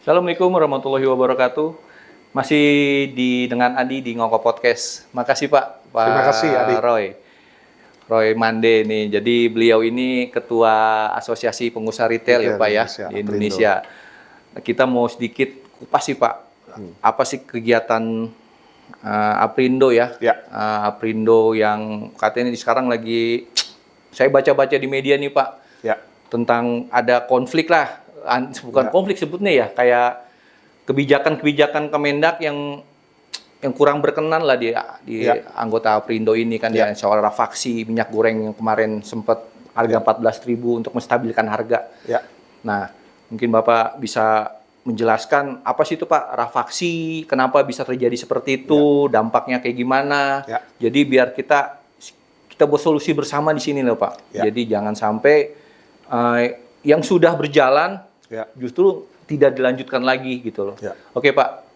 Assalamualaikum warahmatullahi wabarakatuh. Masih dengan Adi di Ngoko Podcast. Makasih Pak Terima kasih, Adi. Roy Mande nih. Jadi beliau ini Ketua Asosiasi Pengusaha Retail ya Pak ya di Indonesia. Kita mau sedikit kupas sih Pak. Apa sih kegiatan Aprindo ya? Aprindo yang katanya sekarang lagi saya baca-baca di media nih Pak. Ya. Tentang ada konflik lah. Bukan konflik sebutnya ya, kayak kebijakan-kebijakan Kemendak yang kurang berkenan lah di anggota Aprindo ini kan ya, soal rafaksi minyak goreng yang kemarin sempat harga 14.000 untuk menstabilkan harga. Nah, mungkin Bapak bisa menjelaskan apa sih itu Pak rafaksi, kenapa bisa terjadi seperti itu, dampaknya kayak gimana. Jadi biar kita bersolusi bersama di sini loh Pak. Jadi jangan sampai yang sudah berjalan justru tidak dilanjutkan lagi gitu loh. Oke Pak,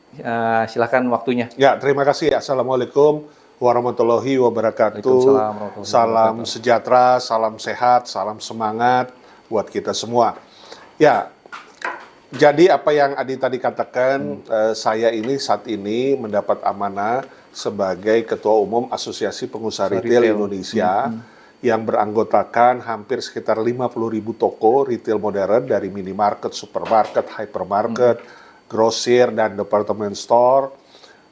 silakan waktunya. Ya, terima kasih. Assalamualaikum warahmatullahi wabarakatuh. Salam sejahtera, salam sehat, salam semangat buat kita semua. Ya, jadi apa yang Adi tadi katakan, saya ini saat ini mendapat amanah sebagai Ketua Umum Asosiasi Pengusaha Retail Indonesia. Yang beranggotakan hampir sekitar 50.000 toko retail modern dari minimarket, supermarket, hypermarket, grosir, dan department store.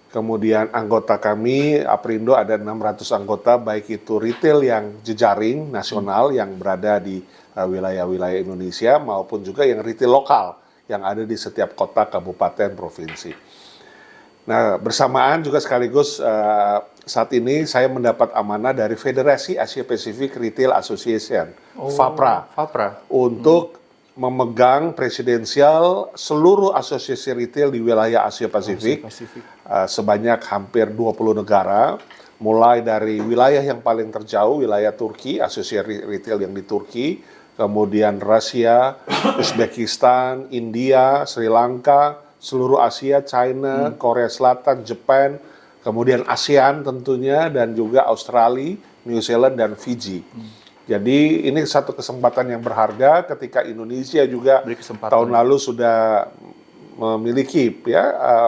Kemudian anggota kami, Aprindo ada 600 anggota, baik itu retail yang jejaring nasional yang berada di wilayah-wilayah Indonesia, maupun juga yang retail lokal yang ada di setiap kota, kabupaten, provinsi. Nah, bersamaan juga sekaligus saat ini saya mendapat amanah dari Federasi Asia Pacific Retail Association, FAPRA, untuk memegang presidensial seluruh asosiasi retail di wilayah Asia Pasifik, sebanyak hampir 20 negara, mulai dari wilayah yang paling terjauh, wilayah Turki, asosiasi retail yang di Turki, kemudian Rusia, Uzbekistan, India, Sri Lanka, seluruh Asia, China, Korea Selatan, Jepang, kemudian ASEAN tentunya, dan juga Australia, New Zealand, dan Fiji. Jadi ini satu kesempatan yang berharga ketika Indonesia juga tahun lalu sudah memiliki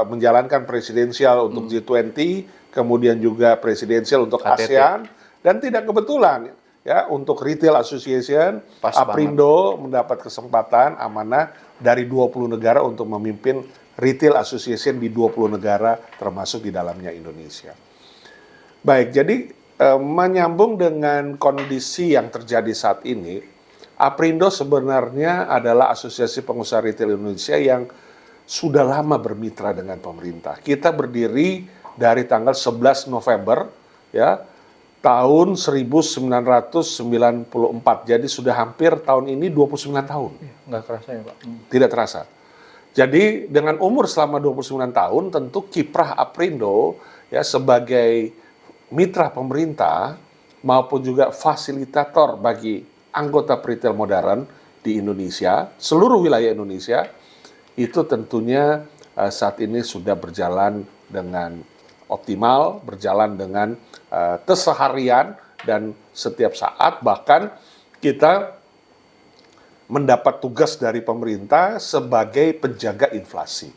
menjalankan presidensial untuk G20, kemudian juga presidensial untuk ASEAN, dan tidak kebetulan untuk Retail Association, Aprindo mendapat kesempatan amanah dari 20 negara untuk memimpin Retail Association di 20 negara termasuk di dalamnya Indonesia. Baik, jadi menyambung dengan kondisi yang terjadi saat ini, Aprindo sebenarnya adalah Asosiasi Pengusaha Retail Indonesia yang sudah lama bermitra dengan pemerintah. Kita berdiri dari tanggal 11 November tahun 1994. Jadi sudah hampir tahun ini 29 tahun. Nggak kerasa ya Pak? Tidak terasa. Jadi dengan umur selama 29 tahun tentu kiprah Aprindo sebagai mitra pemerintah maupun juga fasilitator bagi anggota retail modern di Indonesia, seluruh wilayah Indonesia, itu tentunya saat ini sudah berjalan dengan optimal, berjalan dengan keseharian, dan setiap saat bahkan kita mendapat tugas dari pemerintah sebagai penjaga inflasi.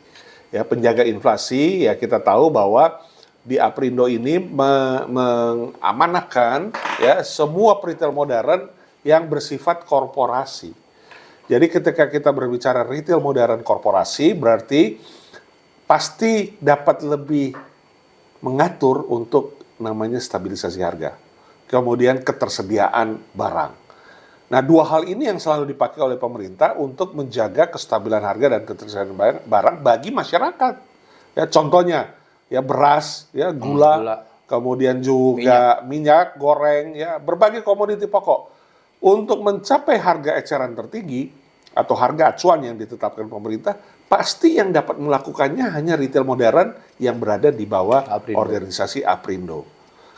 Penjaga inflasi, kita tahu bahwa di Aprindo ini mengamanahkan semua retail modern yang bersifat korporasi. Jadi ketika kita berbicara retail modern korporasi, berarti pasti dapat lebih mengatur untuk namanya stabilisasi harga, kemudian ketersediaan barang. Nah, dua hal ini yang selalu dipakai oleh pemerintah untuk menjaga kestabilan harga dan ketersediaan barang bagi masyarakat. Contohnya, beras, gula, kemudian juga minyak goreng, berbagai komoditi pokok. Untuk mencapai harga eceran tertinggi atau harga acuan yang ditetapkan pemerintah, pasti yang dapat melakukannya hanya retail modern yang berada di bawah organisasi Aprindo.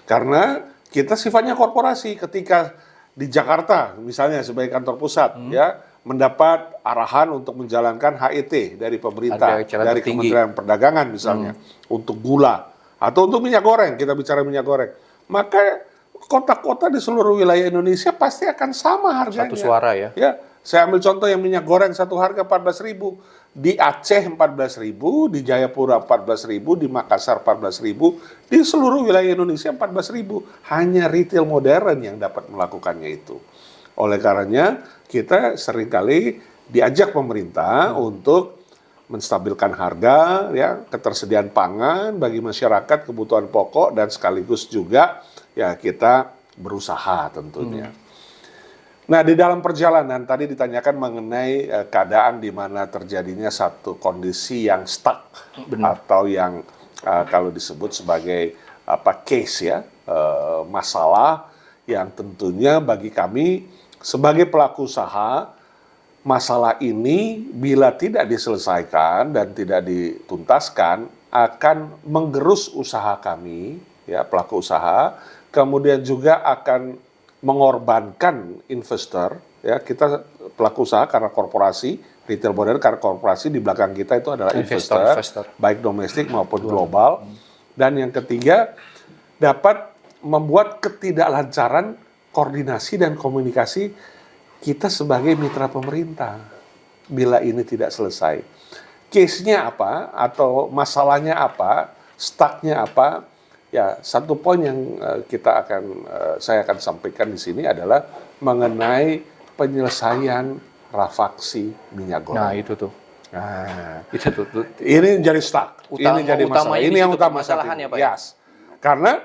Karena kita sifatnya korporasi. Ketika di Jakarta misalnya sebagai kantor pusat mendapat arahan untuk menjalankan HET dari pemerintah, dari Kementerian Perdagangan misalnya, untuk gula atau untuk minyak goreng, kita bicara minyak goreng, maka kota-kota di seluruh wilayah Indonesia pasti akan sama harganya. Satu suara saya ambil contoh yang minyak goreng satu harga 14.000, di Aceh 14.000, di Jayapura 14.000, di Makassar 14.000, di seluruh wilayah Indonesia 14.000. Hanya retail modern yang dapat melakukannya itu. Oleh karenanya, kita seringkali diajak pemerintah untuk menstabilkan harga, ya, ketersediaan pangan bagi masyarakat, kebutuhan pokok, dan sekaligus juga ya kita berusaha tentunya. Nah, di dalam perjalanan tadi ditanyakan mengenai keadaan di mana terjadinya satu kondisi yang stuck. Benar. Atau yang kalau disebut sebagai case ya, masalah yang tentunya bagi kami sebagai pelaku usaha, masalah ini bila tidak diselesaikan dan tidak dituntaskan akan menggerus usaha kami, ya, pelaku usaha, kemudian juga akan mengorbankan investor, ya, kita pelaku usaha karena korporasi, retail modern karena korporasi, di belakang kita itu adalah investor. Baik domestik maupun global. Dan yang ketiga, dapat membuat ketidaklancaran koordinasi dan komunikasi kita sebagai mitra pemerintah bila ini tidak selesai. Case-nya apa atau masalahnya apa, stuck-nya apa? Ya, satu poin yang saya akan sampaikan di sini adalah mengenai penyelesaian rafaksi minyak goreng. Nah, itu tuh. Nah, itu tuh. Ini jadi stuck. Ini jadi masalah. Ini yang utama masalahnya, Pak. Yes. Karena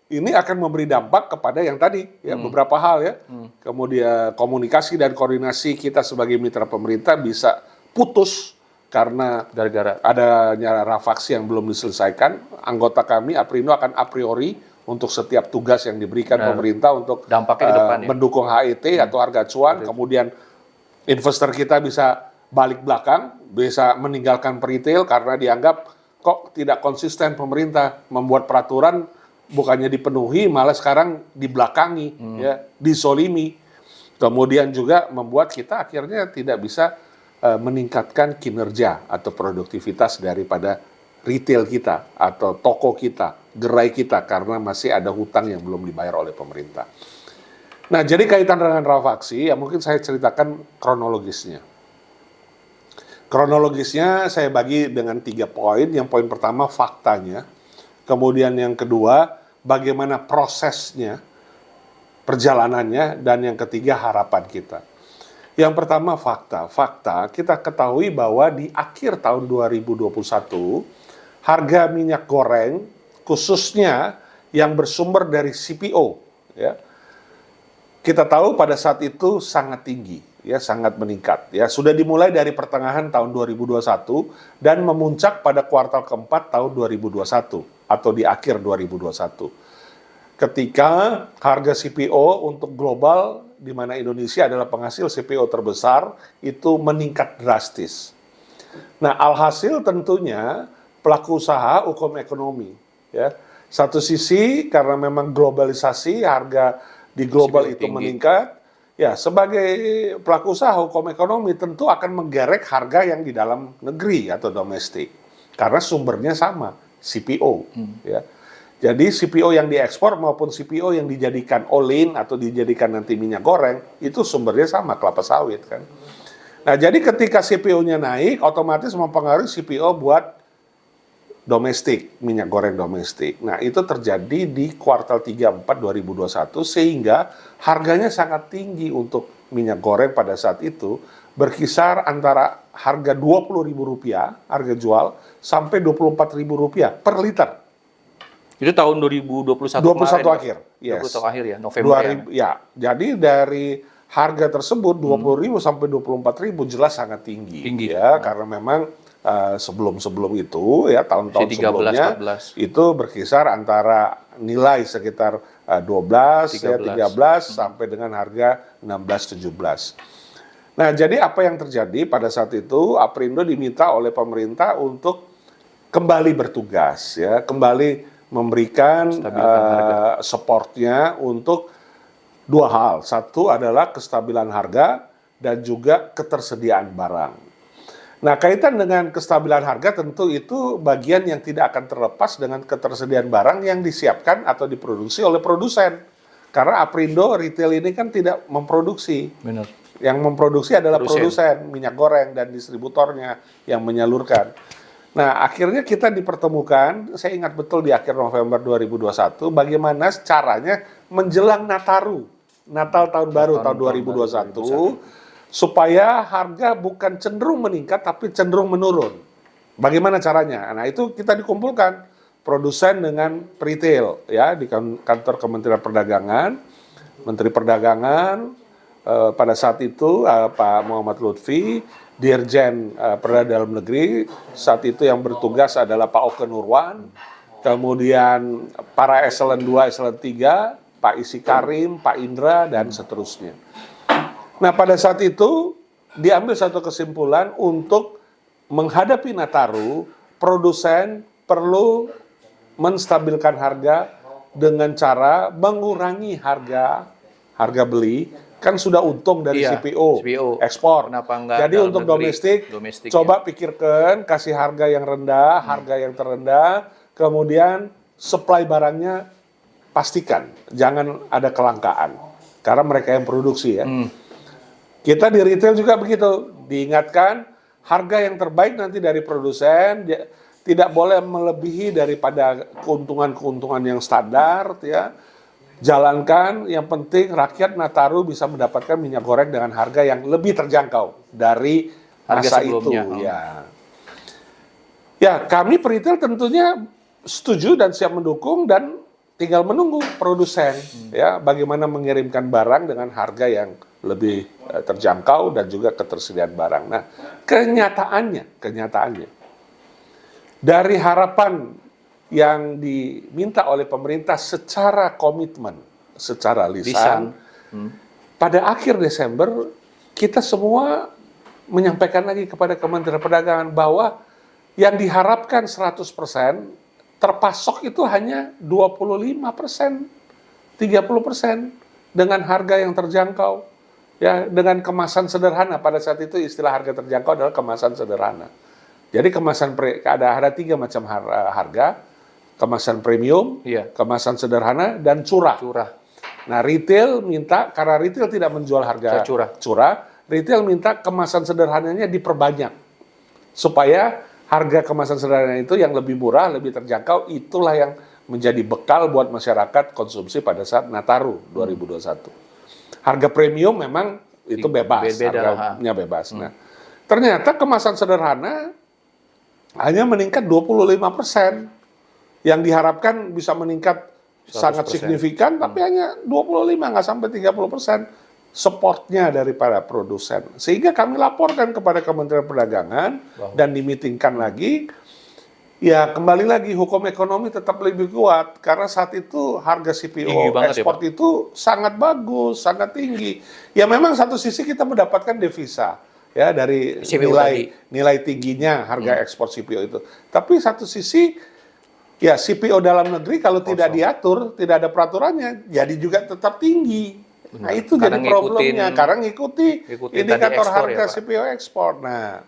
ini akan memberi dampak kepada yang tadi, ya, beberapa hal, ya. Kemudian komunikasi dan koordinasi kita sebagai mitra pemerintah bisa putus karena gara-gara adanya rafaksi yang belum diselesaikan. Anggota kami Aprindo akan a priori untuk setiap tugas yang diberikan pemerintah untuk dampaknya di depan, mendukung HET atau harga acuan, kemudian investor kita bisa balik belakang, bisa meninggalkan retail karena dianggap kok tidak konsisten pemerintah membuat peraturan, bukannya dipenuhi malah sekarang dibelakangi, ya, disolimi. Kemudian juga membuat kita akhirnya tidak bisa meningkatkan kinerja atau produktivitas daripada retail kita atau toko kita, gerai kita, karena masih ada hutang yang belum dibayar oleh pemerintah. Nah, jadi kaitan dengan rafaksi, ya mungkin saya ceritakan kronologisnya. Kronologisnya saya bagi dengan 3 poin. Yang poin pertama faktanya, kemudian yang kedua bagaimana prosesnya, perjalanannya, dan yang ketiga harapan kita. Yang pertama fakta. Fakta kita ketahui bahwa di akhir tahun 2021 harga minyak goreng khususnya yang bersumber dari CPO, ya, kita tahu pada saat itu sangat tinggi, ya, sangat meningkat, ya, sudah dimulai dari pertengahan tahun 2021 dan memuncak pada kuartal keempat tahun 2021 atau di akhir 2021. Ketika harga CPO untuk global, di mana Indonesia adalah penghasil CPO terbesar, itu meningkat drastis. Nah, alhasil tentunya pelaku usaha hukum ekonomi, ya. Satu sisi karena memang globalisasi, harga di global itu meningkat, ya, sebagai pelaku usaha hukum ekonomi tentu akan menggerek harga yang di dalam negeri atau domestik. Karena sumbernya sama, CPO, ya. Jadi CPO yang diekspor maupun CPO yang dijadikan olin atau dijadikan nanti minyak goreng, itu sumbernya sama, kelapa sawit, kan. Nah, jadi ketika CPO-nya naik, otomatis mempengaruhi CPO buat domestik, minyak goreng domestik. Nah, itu terjadi di kuartal 3-4 2021, sehingga harganya sangat tinggi untuk minyak goreng pada saat itu, berkisar antara harga Rp20.000, harga jual, sampai Rp24.000 per liter. Itu tahun 2021 akhir. Yes. 2021 akhir ya, November 2000, ya. Jadi dari harga tersebut 20.000 sampai 24.000 jelas sangat tinggi, ya, karena memang sebelum itu, ya, tahun-tahun sebelumnya 14. Itu berkisar antara nilai sekitar 12, 13 sampai dengan harga 16-17. Nah, jadi apa yang terjadi pada saat itu, Aprindo diminta oleh pemerintah untuk kembali bertugas, ya, kembali memberikan supportnya untuk 2 hal. Satu adalah kestabilan harga dan juga ketersediaan barang. Nah, kaitan dengan kestabilan harga tentu itu bagian yang tidak akan terlepas dengan ketersediaan barang yang disiapkan atau diproduksi oleh produsen. Karena Aprindo retail ini kan tidak memproduksi. Benar. Yang memproduksi adalah Produsen. produsen minyak goreng dan distributornya yang menyalurkan. Nah, akhirnya kita dipertemukan, saya ingat betul di akhir November 2021, bagaimana caranya menjelang Natal tahun baru tahun 2021, supaya harga bukan cenderung meningkat, tapi cenderung menurun. Bagaimana caranya? Nah, itu kita dikumpulkan, produsen dengan retail, ya, di kantor Kementerian Perdagangan, Menteri Perdagangan, pada saat itu Pak Muhammad Lutfi, Dirjen Perdagangan Dalam Negeri, saat itu yang bertugas adalah Pak Oke Nurwan, kemudian para eselon 2, eselon 3, Pak Isi Karim, Pak Indra, dan seterusnya. Nah, pada saat itu diambil satu kesimpulan untuk menghadapi Nataru, produsen perlu menstabilkan harga dengan cara mengurangi harga beli. Kan sudah untung dari CPO, ekspor. Kenapa enggak jadi untuk domestik coba pikirkan, kasih harga yang rendah, harga yang terendah, kemudian supply barangnya pastikan, jangan ada kelangkaan. Karena mereka yang produksi ya. Kita di retail juga begitu, diingatkan harga yang terbaik nanti dari produsen, tidak boleh melebihi daripada keuntungan-keuntungan yang standar, ya. Jalankan, yang penting rakyat Nataru bisa mendapatkan minyak goreng dengan harga yang lebih terjangkau dari masa itu. Ya, kami peritel tentunya setuju dan siap mendukung dan tinggal menunggu produsen, ya, bagaimana mengirimkan barang dengan harga yang lebih terjangkau dan juga ketersediaan barang. Nah, kenyataannya dari harapan yang diminta oleh pemerintah secara komitmen, secara lisan. Pada akhir Desember, kita semua menyampaikan lagi kepada Kementerian Perdagangan bahwa yang diharapkan 100%, terpasok itu hanya 25%, 30% dengan harga yang terjangkau. Ya, dengan kemasan sederhana. Pada saat itu istilah harga terjangkau adalah kemasan sederhana. Jadi kemasan ada 3 macam harga. Kemasan premium, kemasan sederhana, dan curah. Nah, retail minta, karena retail tidak menjual harga curah, retail minta kemasan sederhananya diperbanyak. Supaya harga kemasan sederhana itu yang lebih murah, lebih terjangkau, itulah yang menjadi bekal buat masyarakat konsumsi pada saat Nataru 2021. Harga premium memang itu bebas, harganya bebas. Nah, ternyata kemasan sederhana hanya meningkat 25%. Yang diharapkan bisa meningkat 100%. Sangat signifikan, tapi hanya 25, nggak sampai 30% supportnya daripada produsen. Sehingga kami laporkan kepada Kementerian Perdagangan dan dimitingkan lagi, ya kembali lagi hukum ekonomi tetap lebih kuat, karena saat itu harga CPO ekspor itu sangat bagus, sangat tinggi. Ya memang satu sisi kita mendapatkan devisa, ya dari nilai tingginya harga ekspor CPO itu. Tapi satu sisi, ya, CPO dalam negeri kalau tidak diatur, tidak ada peraturannya, jadi juga tetap tinggi. Nah, itu jadi problemnya. Karena ngikuti indikator harga CPO ekspor. Nah,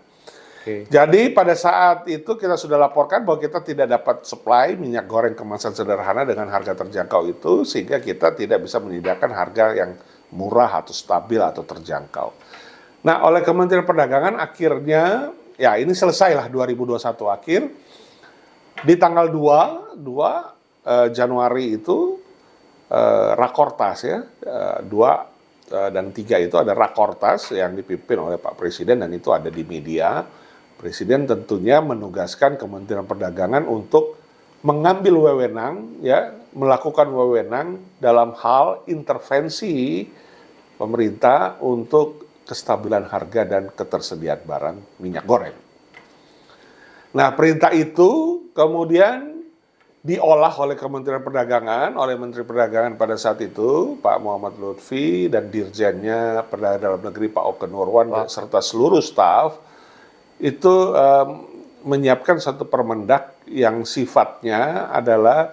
jadi pada saat itu kita sudah laporkan bahwa kita tidak dapat supply minyak goreng kemasan sederhana dengan harga terjangkau itu, sehingga kita tidak bisa menyediakan harga yang murah atau stabil atau terjangkau. Nah, oleh Kementerian Perdagangan akhirnya, ya ini selesailah 2021 akhir. Di tanggal 2 Januari itu Rakortas, ya, 2 dan 3 itu ada Rakortas yang dipimpin oleh Pak Presiden, dan itu ada di media. Presiden tentunya menugaskan Kementerian Perdagangan untuk mengambil wewenang, ya, melakukan wewenang dalam hal intervensi pemerintah untuk kestabilan harga dan ketersediaan barang minyak goreng. Nah, perintah itu kemudian diolah oleh Kementerian Perdagangan, oleh Menteri Perdagangan pada saat itu, Pak Muhammad Lutfi, dan Dirjennya Perdagangan Dalam Negeri, Pak Oke Nurwan, serta seluruh staf, itu menyiapkan satu permendak yang sifatnya adalah,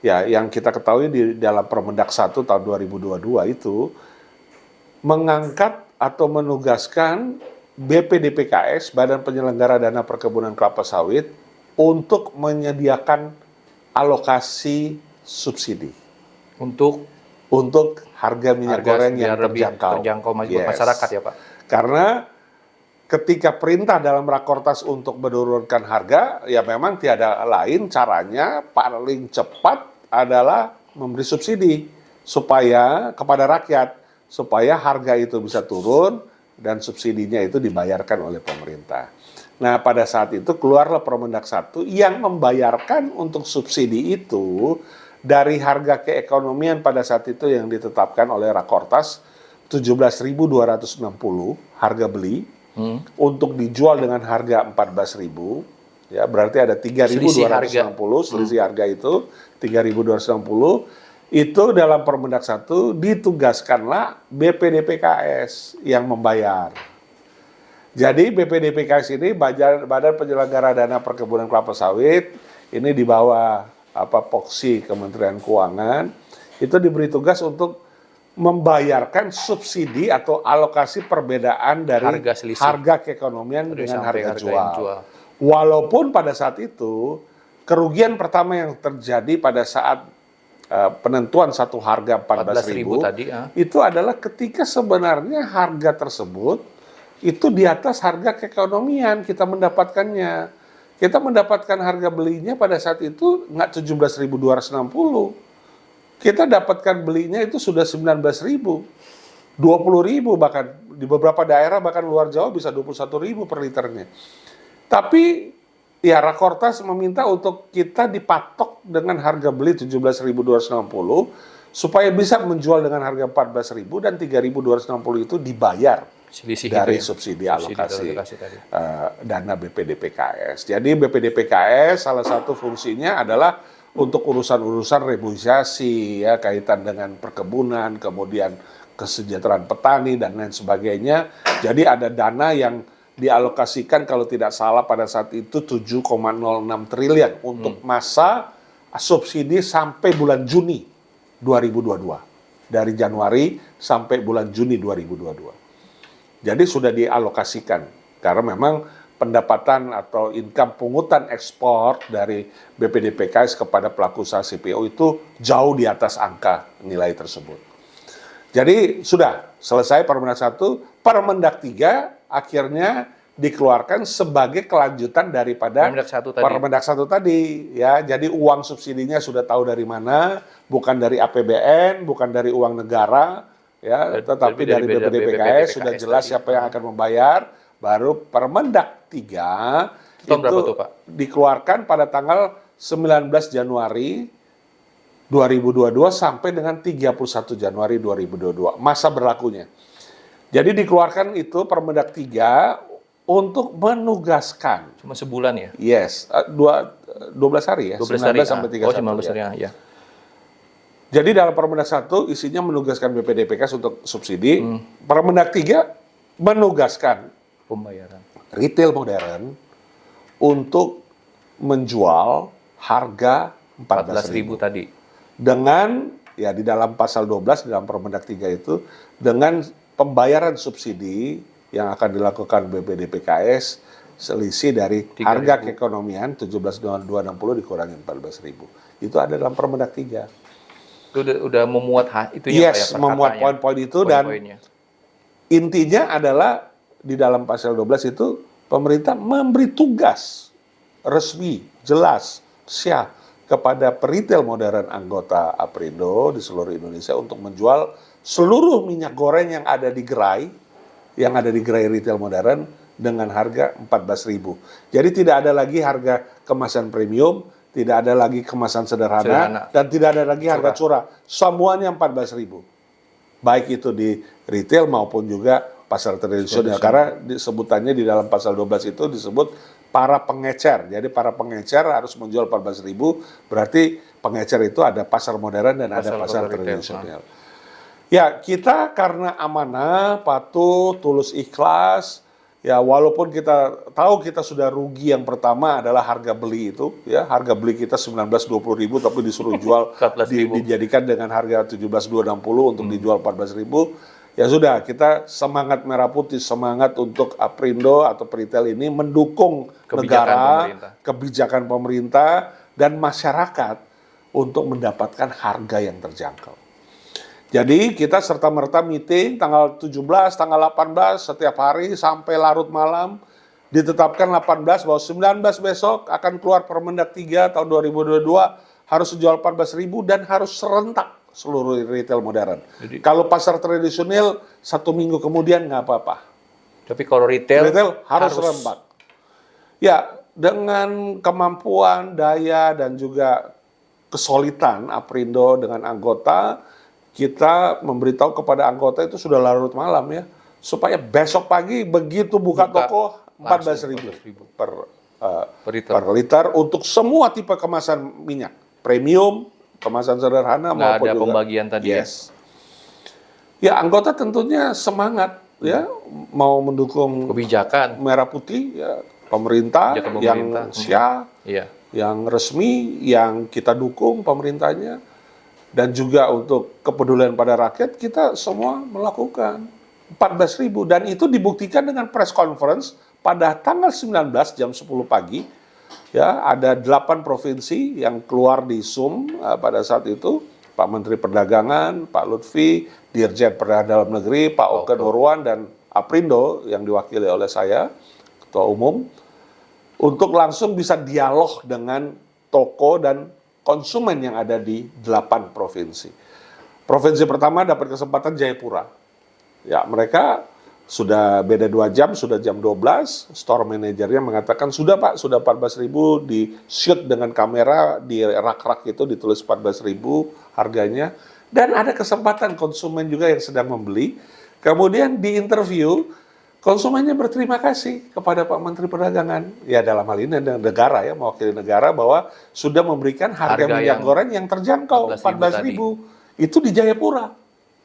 ya, yang kita ketahui di dalam Permendak 1 tahun 2022 itu, mengangkat atau menugaskan BPDPKS, Badan Penyelenggara Dana Perkebunan Kelapa Sawit, untuk menyediakan alokasi subsidi. Untuk untuk harga minyak goreng yang biar lebih terjangkau. terjangkau buat masyarakat ya Pak. Karena ketika perintah dalam Rakortas untuk menurunkan harga, ya memang tiada lain caranya paling cepat adalah memberi subsidi supaya kepada rakyat, supaya harga itu bisa turun dan subsidinya itu dibayarkan oleh pemerintah. Nah, pada saat itu keluarlah Permendak 1 yang membayarkan untuk subsidi itu dari harga keekonomian pada saat itu yang ditetapkan oleh Rakortas 17.260 harga beli untuk dijual dengan harga 14.000, ya berarti ada 3.260 selisih harga itu 3.260 itu dalam Permendak 1 ditugaskanlah BPDPKS yang membayar. Jadi BPDPKS ini Badan Penyelenggara Dana Perkebunan Kelapa Sawit ini di bawah Poksi Kementerian Keuangan itu diberi tugas untuk membayarkan subsidi atau alokasi perbedaan dari harga keekonomian dengan harga jual. Walaupun pada saat itu kerugian pertama yang terjadi pada saat penentuan satu harga 14.000 tadi, itu adalah ketika sebenarnya harga tersebut itu di atas harga keekonomian kita mendapatkannya. Kita mendapatkan harga belinya pada saat itu nggak 17.260. Kita dapatkan belinya itu sudah 19.000, 20.000 bahkan di beberapa daerah bahkan luar Jawa bisa 21.000 per liternya. Tapi ya Rakortas meminta untuk kita dipatok dengan harga beli 17.260 supaya bisa menjual dengan harga 14.000 dan 3.260 itu dibayar selisih dari subsidi alokasi dana BPDPKS. Jadi BPDPKS salah satu fungsinya adalah untuk urusan-urusan reboisasi ya kaitan dengan perkebunan, kemudian kesejahteraan petani dan lain sebagainya. Jadi ada dana yang dialokasikan kalau tidak salah pada saat itu 7,06 triliun untuk masa subsidi sampai bulan Juni 2022. Dari Januari sampai bulan Juni 2022. Jadi sudah dialokasikan karena memang pendapatan atau income pungutan ekspor dari BPDPKS kepada pelaku usaha CPO itu jauh di atas angka nilai tersebut. Jadi sudah selesai Permendak 1, Permendak 3 akhirnya dikeluarkan sebagai kelanjutan daripada Permendak 1 tadi ya. Jadi uang subsidinya sudah tahu dari mana, bukan dari APBN, bukan dari uang negara ya, tetapi dari BPDPKS sudah jelas siapa yang akan membayar. Baru Permendak 3 itu dikeluarkan pada tanggal 19 Januari 2022 sampai dengan 31 Januari 2022 masa berlakunya. Jadi dikeluarkan itu Permendak 3 untuk menugaskan. Cuma sebulan ya? Yes, 12 hari ya, 12 hari, sampai 31 ya. Jadi dalam Permendak 1 isinya menugaskan BPDPKS untuk subsidi. Permendak 3 menugaskan pembayaran retail modern untuk menjual harga 14.000 tadi. Dengan ya di dalam pasal 12 di dalam Permendak 3 itu dengan pembayaran subsidi yang akan dilakukan BPDPKS selisih dari harga keekonomian 17.260 dikurangi 14.000. Itu ada dalam Permendak 3. Itu udah memuat itu ya, memuat poin-poin itu dan intinya adalah di dalam pasal 12 itu pemerintah memberi tugas resmi, jelas, syah kepada peritel modern anggota Aprindo di seluruh Indonesia untuk menjual seluruh minyak goreng yang ada di gerai retail modern dengan harga 14.000. Jadi tidak ada lagi harga kemasan premium, tidak ada lagi kemasan sederhana. Dan tidak ada lagi harga curah. Semuanya 14.000. Baik itu di retail maupun juga pasar tradisional, karena disebutannya di dalam pasal 12 itu disebut para pengecer. Jadi para pengecer harus menjual 14.000, berarti pengecer itu ada pasar modern dan ada pasar tradisional. Ya, kita karena amanah, patuh, tulus ikhlas, ya walaupun kita tahu kita sudah rugi yang pertama adalah harga beli itu, ya harga beli kita 19-20 ribu tapi disuruh jual dijadikan dengan harga 17.260 untuk dijual 14.000. Ya sudah, kita semangat merah putih, semangat untuk Aprindo atau peritel ini mendukung kebijakan pemerintah dan masyarakat untuk mendapatkan harga yang terjangkau. Jadi kita serta-merta meeting tanggal 17, tanggal 18 setiap hari sampai larut malam. Ditetapkan 18 bahwa 19 besok akan keluar Permendak 3 tahun 2022 harus jual 14.000 dan harus serentak seluruh retail modern. Jadi, kalau pasar tradisional 1 minggu kemudian nggak apa-apa. Tapi kalau retail harus serentak. Ya, dengan kemampuan, daya dan juga kesulitan Aprindo dengan anggota, kita memberitahu kepada anggota itu sudah larut malam ya, supaya besok pagi begitu buka toko 14.000 per liter untuk semua tipe kemasan minyak, premium, kemasan sederhana nggak maupun ada juga pembagian tadi. yes. Ya anggota tentunya semangat ya mau mendukung Kebijakan. merah putih ya, pemerintah yang syah, yang resmi, yang kita dukung pemerintahnya. Dan juga untuk kepedulian pada rakyat, kita semua melakukan 14.000. Dan itu dibuktikan dengan press conference pada tanggal 19 jam 10 pagi. Ya, ada 8 provinsi yang keluar di Zoom pada saat itu. Pak Menteri Perdagangan, Pak Lutfi, Dirjen Perdagangan Dalam Negeri, Pak Oke Nurwan, dan Aprindo yang diwakili oleh saya, Ketua Umum, untuk langsung bisa dialog dengan toko dan konsumen yang ada di 8 provinsi. Provinsi pertama dapat kesempatan Jayapura. Ya, mereka sudah beda 2 jam, sudah jam 12, store manajernya mengatakan, sudah Pak, sudah 14.000 di shoot dengan kamera, di rak-rak itu ditulis 14.000 harganya, dan ada kesempatan konsumen juga yang sedang membeli. Kemudian di interview, konsumennya berterima kasih kepada Pak Menteri Perdagangan, ya dalam hal ini negara ya, mewakili negara bahwa sudah memberikan harga minyak goreng yang terjangkau 14.000. Itu di Jayapura,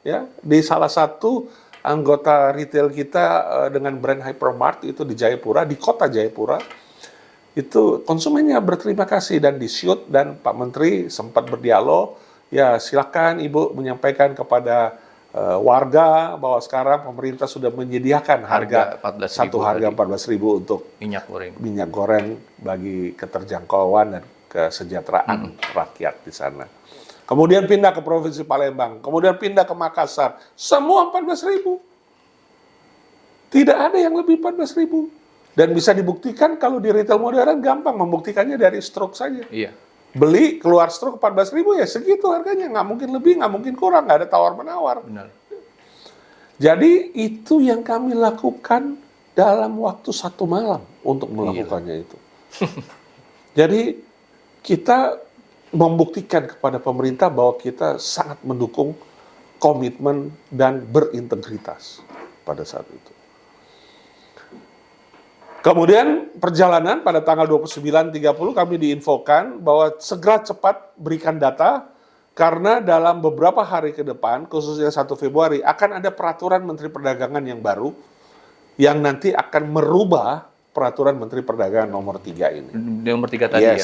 ya di salah satu anggota retail kita dengan brand Hypermart itu di Jayapura, di kota Jayapura. Itu konsumennya berterima kasih dan di-shoot dan Pak Menteri sempat berdialog, ya silakan Ibu menyampaikan kepada warga bahwa sekarang pemerintah sudah menyediakan harga 14.000 untuk minyak goreng bagi keterjangkauan dan kesejahteraan rakyat di sana. Kemudian pindah ke Provinsi Palembang, kemudian pindah ke Makassar, semua 14.000. Tidak ada yang lebih 14.000. Dan bisa dibuktikan kalau di retail modern gampang membuktikannya dari stroke saja. Iya. Beli keluar stroke 14.000 ya segitu harganya, nggak mungkin lebih, nggak mungkin kurang, nggak ada tawar-menawar. Benar. Jadi itu yang kami lakukan dalam waktu 1 malam untuk melakukannya itu. Jadi kita membuktikan kepada pemerintah bahwa kita sangat mendukung komitmen dan berintegritas pada saat itu. Kemudian perjalanan pada tanggal 29.30 kami diinfokan bahwa segera cepat berikan data karena dalam beberapa hari ke depan, khususnya 1 Februari, akan ada peraturan Menteri Perdagangan yang baru yang nanti akan merubah peraturan Menteri Perdagangan nomor 3 ini. Nomor 3 tadi ya?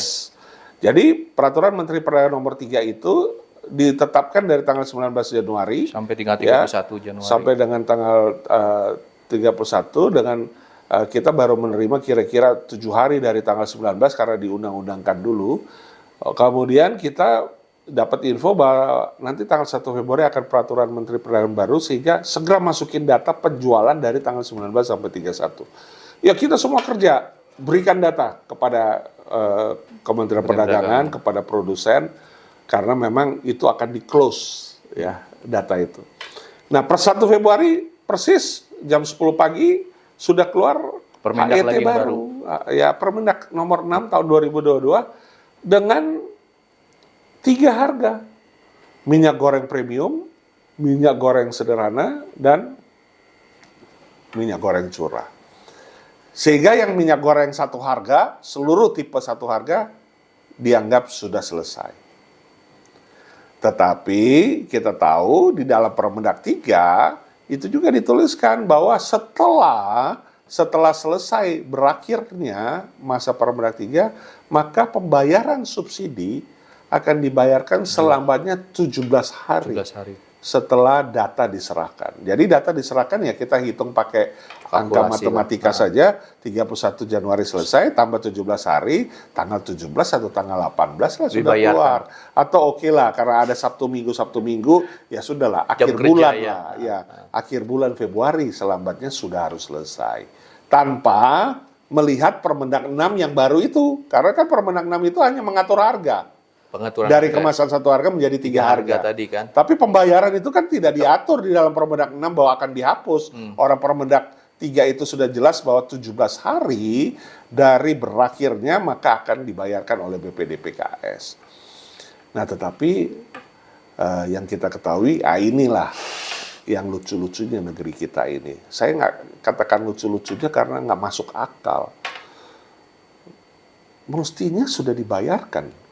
Jadi peraturan Menteri Perdagangan nomor 3 itu ditetapkan dari tanggal 19 Januari sampai tanggal 31 Januari. Sampai dengan tanggal 31 dengan kita baru menerima kira-kira 7 hari dari tanggal 19 karena diundang-undangkan dulu. Kemudian kita dapat info bahwa nanti tanggal 1 Februari akan peraturan Menteri Perdagangan baru sehingga segera masukin data penjualan dari tanggal 19 sampai 31. Ya kita semua kerja, berikan data kepada Kementerian Perdagangan, kepada produsen, karena memang itu akan di-close ya data itu. Nah per 1 Februari persis jam 10 pagi sudah keluar Permendak lagi baru. Ya Permendak nomor 6 tahun 2022 dengan 3 harga. Minyak goreng premium, minyak goreng sederhana, dan minyak goreng curah. Sehingga yang minyak goreng 1 harga, seluruh tipe 1 harga, dianggap sudah selesai. Tetapi kita tahu di dalam Permendak 3, itu juga dituliskan bahwa setelah selesai berakhirnya masa Permendak 3, maka pembayaran subsidi akan dibayarkan selambatnya 17 hari. setelah data diserahkan. Jadi data diserahkan ya kita hitung pakai angka Kalkulasi matematika lah. saja, 31 Januari selesai, tambah 17 hari, tanggal 17 atau tanggal 18 lah sudah Dibayarkan. keluar. Atau oke lah, karena ada Sabtu Minggu, ya sudahlah, akhir kerja, bulan ya. lah. Ya, akhir bulan Februari selambatnya sudah harus selesai. Tanpa melihat Permendak 6 yang baru itu. Karena kan Permendak 6 itu hanya mengatur harga. Pengaturan Dari harga. kemasan 1 harga menjadi 3 harga. Tadi kan. Tapi pembayaran itu kan tidak diatur di dalam Permendak 6 bahwa akan dihapus. Orang Permendak 3 itu sudah jelas bahwa 17 hari dari berakhirnya maka akan dibayarkan oleh BPDPKS. Nah, tetapi yang kita ketahui, inilah yang lucu-lucunya negeri kita ini. Saya nggak katakan lucu-lucunya karena nggak masuk akal. Mestinya sudah dibayarkan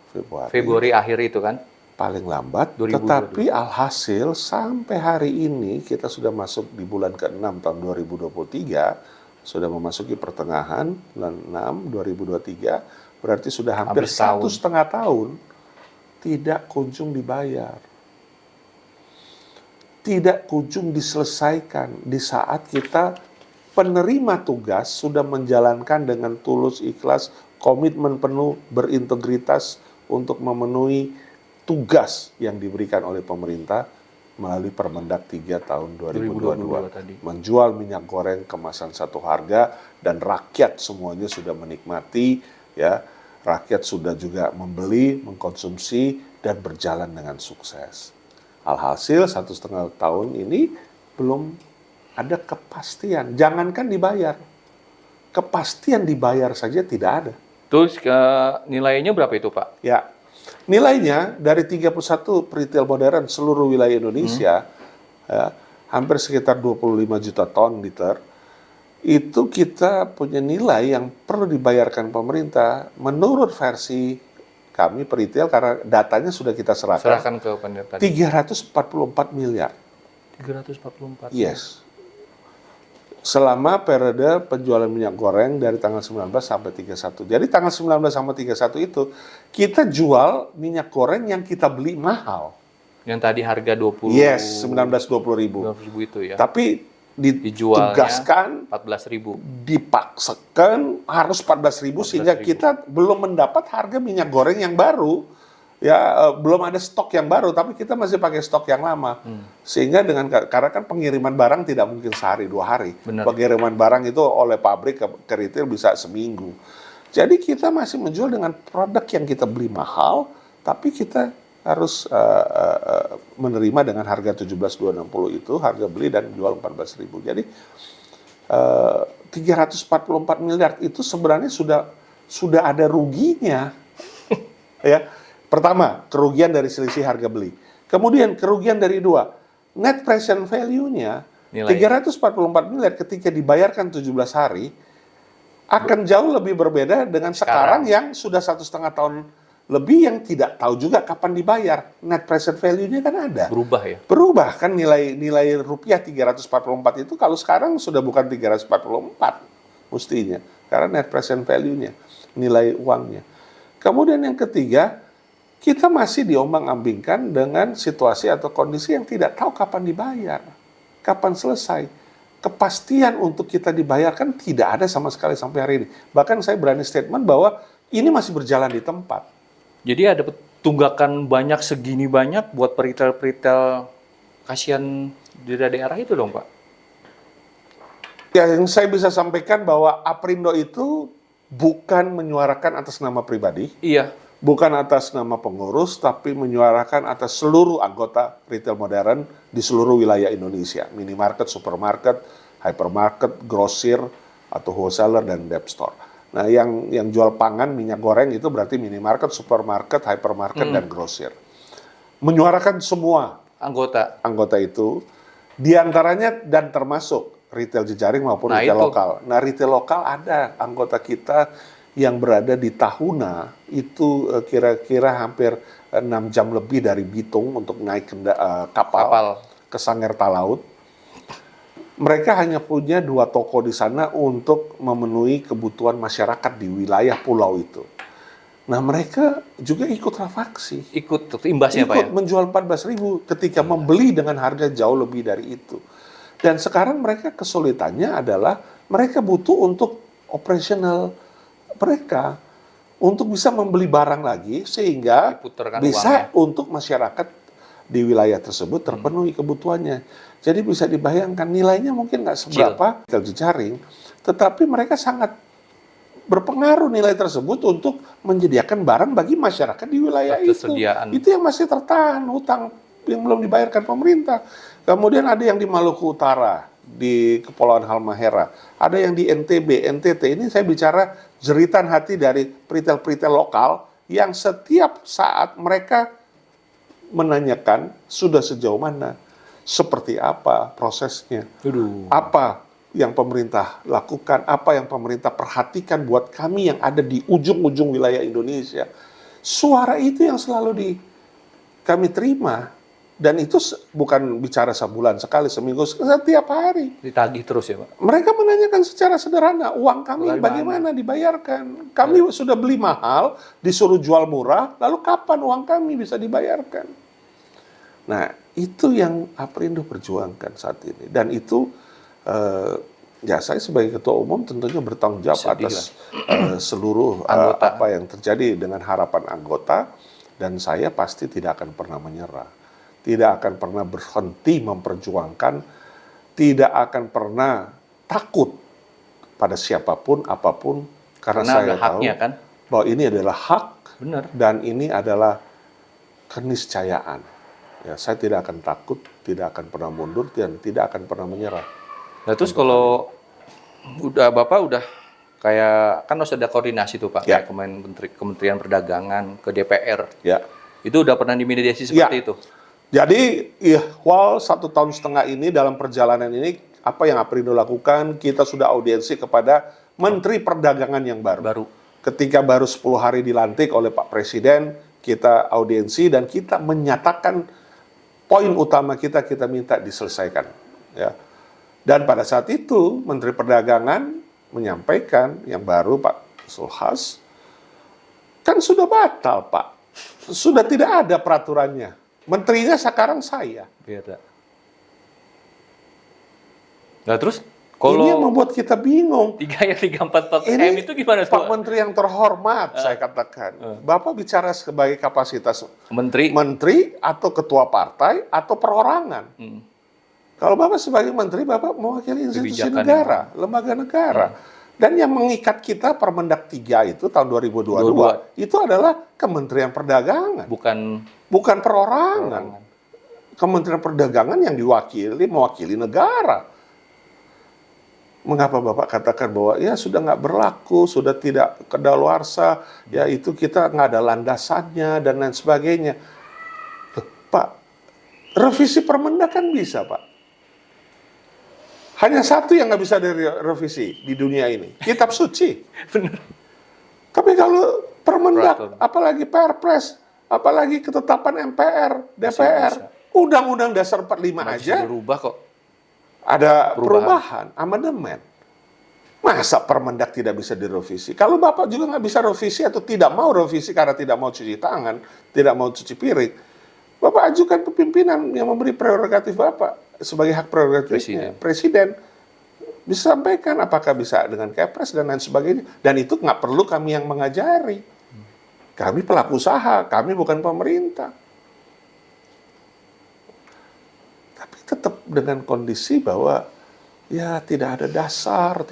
Februari akhir itu kan. paling lambat, 2022. tetapi alhasil sampai hari ini kita sudah masuk di bulan ke-6 tahun 2023, sudah memasuki pertengahan bulan 6 2023, berarti sudah hampir Habis tahun. 1,5 tahun tidak kunjung dibayar. Tidak kunjung diselesaikan di saat kita penerima tugas sudah menjalankan dengan tulus, ikhlas, komitmen penuh, berintegritas untuk memenuhi tugas yang diberikan oleh pemerintah melalui Permendak 3 tahun 2022. tadi. Menjual minyak goreng kemasan 1 harga dan rakyat semuanya sudah menikmati, ya. Rakyat sudah juga membeli, mengkonsumsi dan berjalan dengan sukses. Alhasil 1,5 tahun ini belum ada kepastian. Jangankan dibayar, kepastian dibayar saja tidak ada. Terus nilainya berapa itu, Pak? Ya, nilainya dari 31 retail modern seluruh wilayah Indonesia, ya, hampir sekitar 25 juta ton liter, itu kita punya nilai yang perlu dibayarkan pemerintah menurut versi kami peritel, karena datanya sudah kita serahkan ke pemerintah. 344 miliar. 344. Yes. Selama periode penjualan minyak goreng dari tanggal 19 sampai 31. Jadi tanggal 19 sampai 31 itu kita jual minyak goreng yang kita beli mahal. Yang tadi harga 20. Yes, 19-20 ribu. 20.000 itu ya. Tapi Dijualnya ditugaskan, 14.000. dipaksakan harus 14 ribu sehingga 14.000. kita belum mendapat harga minyak goreng yang baru. Ya, belum ada stok yang baru, tapi kita masih pakai stok yang lama. Sehingga karena kan pengiriman barang tidak mungkin sehari 2 hari. Benar. Pengiriman barang itu oleh pabrik ke retail bisa seminggu. Jadi kita masih menjual dengan produk yang kita beli mahal, tapi kita harus menerima dengan harga 17.260 itu, harga beli dan jual 14.000. Jadi 344 miliar itu sebenarnya sudah ada ruginya. Ya. Pertama, kerugian dari selisih harga beli. Kemudian kerugian dari 2, net present value-nya Nilai. 344 miliar ketika dibayarkan 17 hari akan jauh lebih berbeda dengan sekarang yang sudah 1,5 tahun lebih yang tidak tahu juga kapan dibayar. Net present value-nya kan ada. Berubah ya. Berubah kan nilai rupiah 344 itu kalau sekarang sudah bukan 344 mestinya. Karena net present value-nya, nilai uangnya. Kemudian yang ketiga, kita masih diombang-ambingkan dengan situasi atau kondisi yang tidak tahu kapan dibayar, kapan selesai. Kepastian untuk kita dibayarkan tidak ada sama sekali sampai hari ini. Bahkan saya berani statement bahwa ini masih berjalan di tempat. Jadi ada tunggakan banyak segini banyak buat peritel-peritel, kasihan di daerah itu dong, Pak. Ya, yang saya bisa sampaikan bahwa Aprindo itu bukan menyuarakan atas nama pribadi. Iya. Bukan atas nama pengurus, tapi menyuarakan atas seluruh anggota retail modern di seluruh wilayah Indonesia. Minimarket, supermarket, hypermarket, grosir, atau wholesaler, dan dep store. Nah, yang jual pangan, minyak goreng itu berarti minimarket, supermarket, hypermarket, dan grosir. Menyuarakan semua anggota itu, diantaranya dan termasuk retail jejaring maupun retail lokal. Nah, retail lokal ada anggota kita yang berada di Tahuna itu kira-kira hampir 6 jam lebih dari Bitung untuk naik kapal ke Sangir Talaut. Mereka hanya punya 2 toko di sana untuk memenuhi kebutuhan masyarakat di wilayah pulau itu. Nah, mereka juga ikut refaksi. Ikut imbasnya Pak ya? Ikut menjual 14.000 ketika membeli dengan harga jauh lebih dari itu. Dan sekarang mereka kesulitannya adalah mereka butuh untuk operasional mereka untuk bisa membeli barang lagi sehingga Diputarkan bisa uangnya. untuk masyarakat di wilayah tersebut terpenuhi kebutuhannya. Jadi bisa dibayangkan nilainya mungkin nggak seberapa kalau jejaring, tetapi mereka sangat berpengaruh nilai tersebut untuk menyediakan barang bagi masyarakat di wilayah itu. Ketersediaan. Itu yang masih tertahan hutang yang belum dibayarkan pemerintah. Kemudian ada yang di Maluku Utara, di Kepulauan Halmahera, ada yang di NTB, NTT. Ini saya bicara jeritan hati dari peritel-peritel lokal yang setiap saat mereka menanyakan sudah sejauh mana, seperti apa prosesnya, apa yang pemerintah lakukan, apa yang pemerintah perhatikan buat kami yang ada di ujung-ujung wilayah Indonesia. Suara itu yang selalu kami terima. Dan itu bukan bicara sebulan sekali, seminggu, setiap hari. Ditagih terus ya Pak? Mereka menanyakan secara sederhana, uang kami bagaimana dibayarkan? Kami sudah beli mahal, disuruh jual murah, lalu kapan uang kami bisa dibayarkan? Nah, itu yang Aprindo perjuangkan saat ini. Dan itu, ya saya sebagai Ketua Umum tentunya bertanggung jawab atas seluruh apa yang terjadi dengan harapan anggota. Dan saya pasti tidak akan pernah menyerah. Tidak akan pernah berhenti memperjuangkan, tidak akan pernah takut pada siapapun, apapun, karena saya tahu kan? bahwa ini adalah hak. Benar. Dan ini adalah keniscayaan. Ya, saya tidak akan takut, tidak akan pernah mundur, dan tidak akan pernah menyerah. Nah terus kalau Bapak udah kayak, kan harus ada koordinasi tuh Pak, ya, kayak Kementerian Perdagangan ke DPR. Ya. Itu udah pernah dimediasi seperti itu? Jadi, Wal 1,5 tahun ini dalam perjalanan ini, apa yang Aprindo lakukan, kita sudah audiensi kepada Menteri Perdagangan yang baru. Ketika baru 10 hari dilantik oleh Pak Presiden, kita audiensi dan kita menyatakan poin utama kita minta diselesaikan. Ya. Dan pada saat itu, Menteri Perdagangan menyampaikan yang baru Pak Sulhas, kan sudah batal Pak. Sudah tidak ada peraturannya. Menterinya sekarang saya. Beda. Nah terus kalau ini yang membuat kita bingung. 3 yang 344 itu gimana Pak Menteri yang terhormat, saya katakan. Bapak bicara sebagai kapasitas menteri atau ketua partai atau perorangan. Kalau Bapak sebagai menteri, Bapak mewakili institusi negara, lembaga negara. Dan yang mengikat kita Permendak 3 itu tahun 2022 itu adalah Kementerian Perdagangan. Bukan perorangan. Kementerian Perdagangan yang mewakili negara. Mengapa Bapak katakan bahwa ya sudah nggak berlaku, sudah tidak kedaluarsa, ya itu kita nggak ada landasannya dan lain sebagainya. Pak, revisi Permendak kan bisa Pak. Hanya satu yang nggak bisa direvisi di dunia ini, kitab suci. Benar. Tapi kalau Permendak, apalagi Perpres, apalagi ketetapan MPR, DPR, Undang-Undang Dasar 45 aja dirubah kok. Ada perubahan, amandemen. Masa Permendak tidak bisa direvisi? Kalau Bapak juga nggak bisa revisi atau tidak mau revisi karena tidak mau cuci tangan, tidak mau cuci piring, Bapak ajukan ke pimpinan yang memberi prerogatif Bapak sebagai hak prerogatifnya. Presiden bisa sampaikan apakah bisa dengan Kepres dan lain sebagainya. Dan itu nggak perlu kami yang mengajari. Kami pelaku usaha, kami bukan pemerintah. Tapi tetap dengan kondisi bahwa ya tidak ada dasar,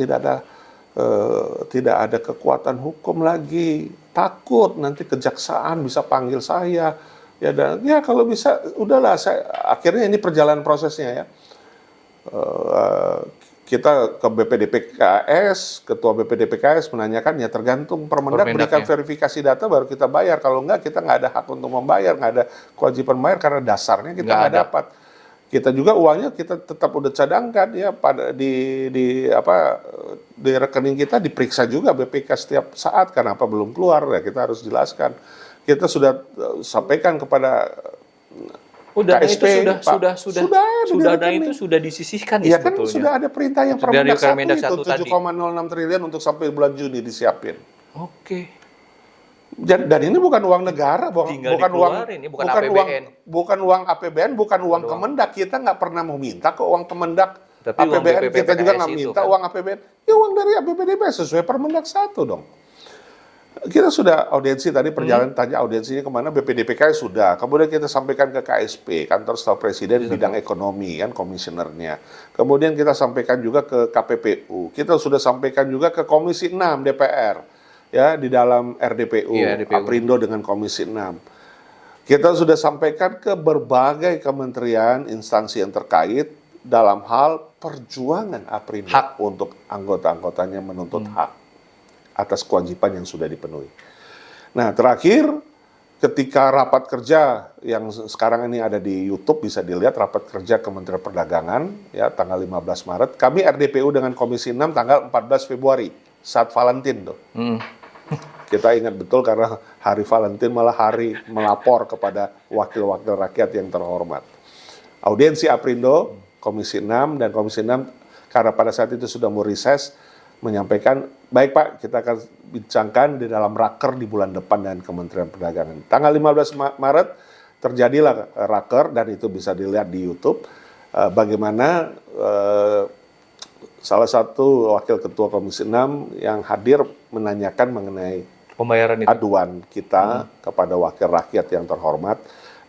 tidak ada kekuatan hukum lagi. Takut nanti kejaksaan bisa panggil saya. Ya, dan ya kalau bisa, udahlah. Akhirnya ini perjalanan prosesnya ya. Kita ke BPDPKS, Ketua BPDPKS menanyakan ya tergantung Permendak berikan verifikasi data baru kita bayar. Kalau enggak kita nggak ada hak untuk membayar, nggak ada kewajiban bayar karena dasarnya kita nggak dapat. Kita juga uangnya kita tetap udah cadangkan ya pada di rekening kita diperiksa juga BPK setiap saat kenapa belum keluar ya kita harus jelaskan. Kita sudah sampaikan kepada KSP, sudah itu sudah disisihkan ya kan sudah ada perintah yang Permendak 1 itu 7,06 triliun untuk sampai bulan Juni disiapin. Oke. Dan ini bukan uang negara, Tinggal bukan uang, dikeluarin, ini bukan APBN. bukan uang APBN, bukan uang Kemendak. Kita nggak pernah mau minta ke uang Kemendak. Tapi uang APBN BPPPKS kita juga nggak itu minta kan. uang APBN. Ya uang dari APBDP sesuai Permendak 1 dong. Kita sudah audiensi tadi perjalanan tanya audiensinya kemana, BPDPK sudah. Kemudian kita sampaikan ke KSP, Kantor Staf Presiden bidang ekonomi kan komisionernya. Kemudian kita sampaikan juga ke KPPU. Kita sudah sampaikan juga ke Komisi 6 DPR ya di dalam RDPU, Aprindo dengan Komisi 6. Kita sudah sampaikan ke berbagai kementerian, instansi yang terkait dalam hal perjuangan Aprindo untuk anggota-anggotanya menuntut hak atas kewajiban yang sudah dipenuhi. Nah, terakhir ketika rapat kerja yang sekarang ini ada di YouTube bisa dilihat rapat kerja Kementerian Perdagangan ya tanggal 15 Maret. Kami RDPU dengan Komisi 6 tanggal 14 Februari saat Valentine tuh. Kita ingat betul karena hari Valentine malah hari melapor kepada wakil-wakil rakyat yang terhormat. Audiensi Aprindo, Komisi 6 dan Komisi 6 karena pada saat itu sudah mau reses menyampaikan, baik Pak, kita akan bincangkan di dalam raker di bulan depan dengan Kementerian Perdagangan. Tanggal 15 Maret terjadilah raker dan itu bisa dilihat di YouTube bagaimana salah satu wakil ketua Komisi 6 yang hadir menanyakan mengenai pembayaran itu. Aduan kita kepada wakil rakyat yang terhormat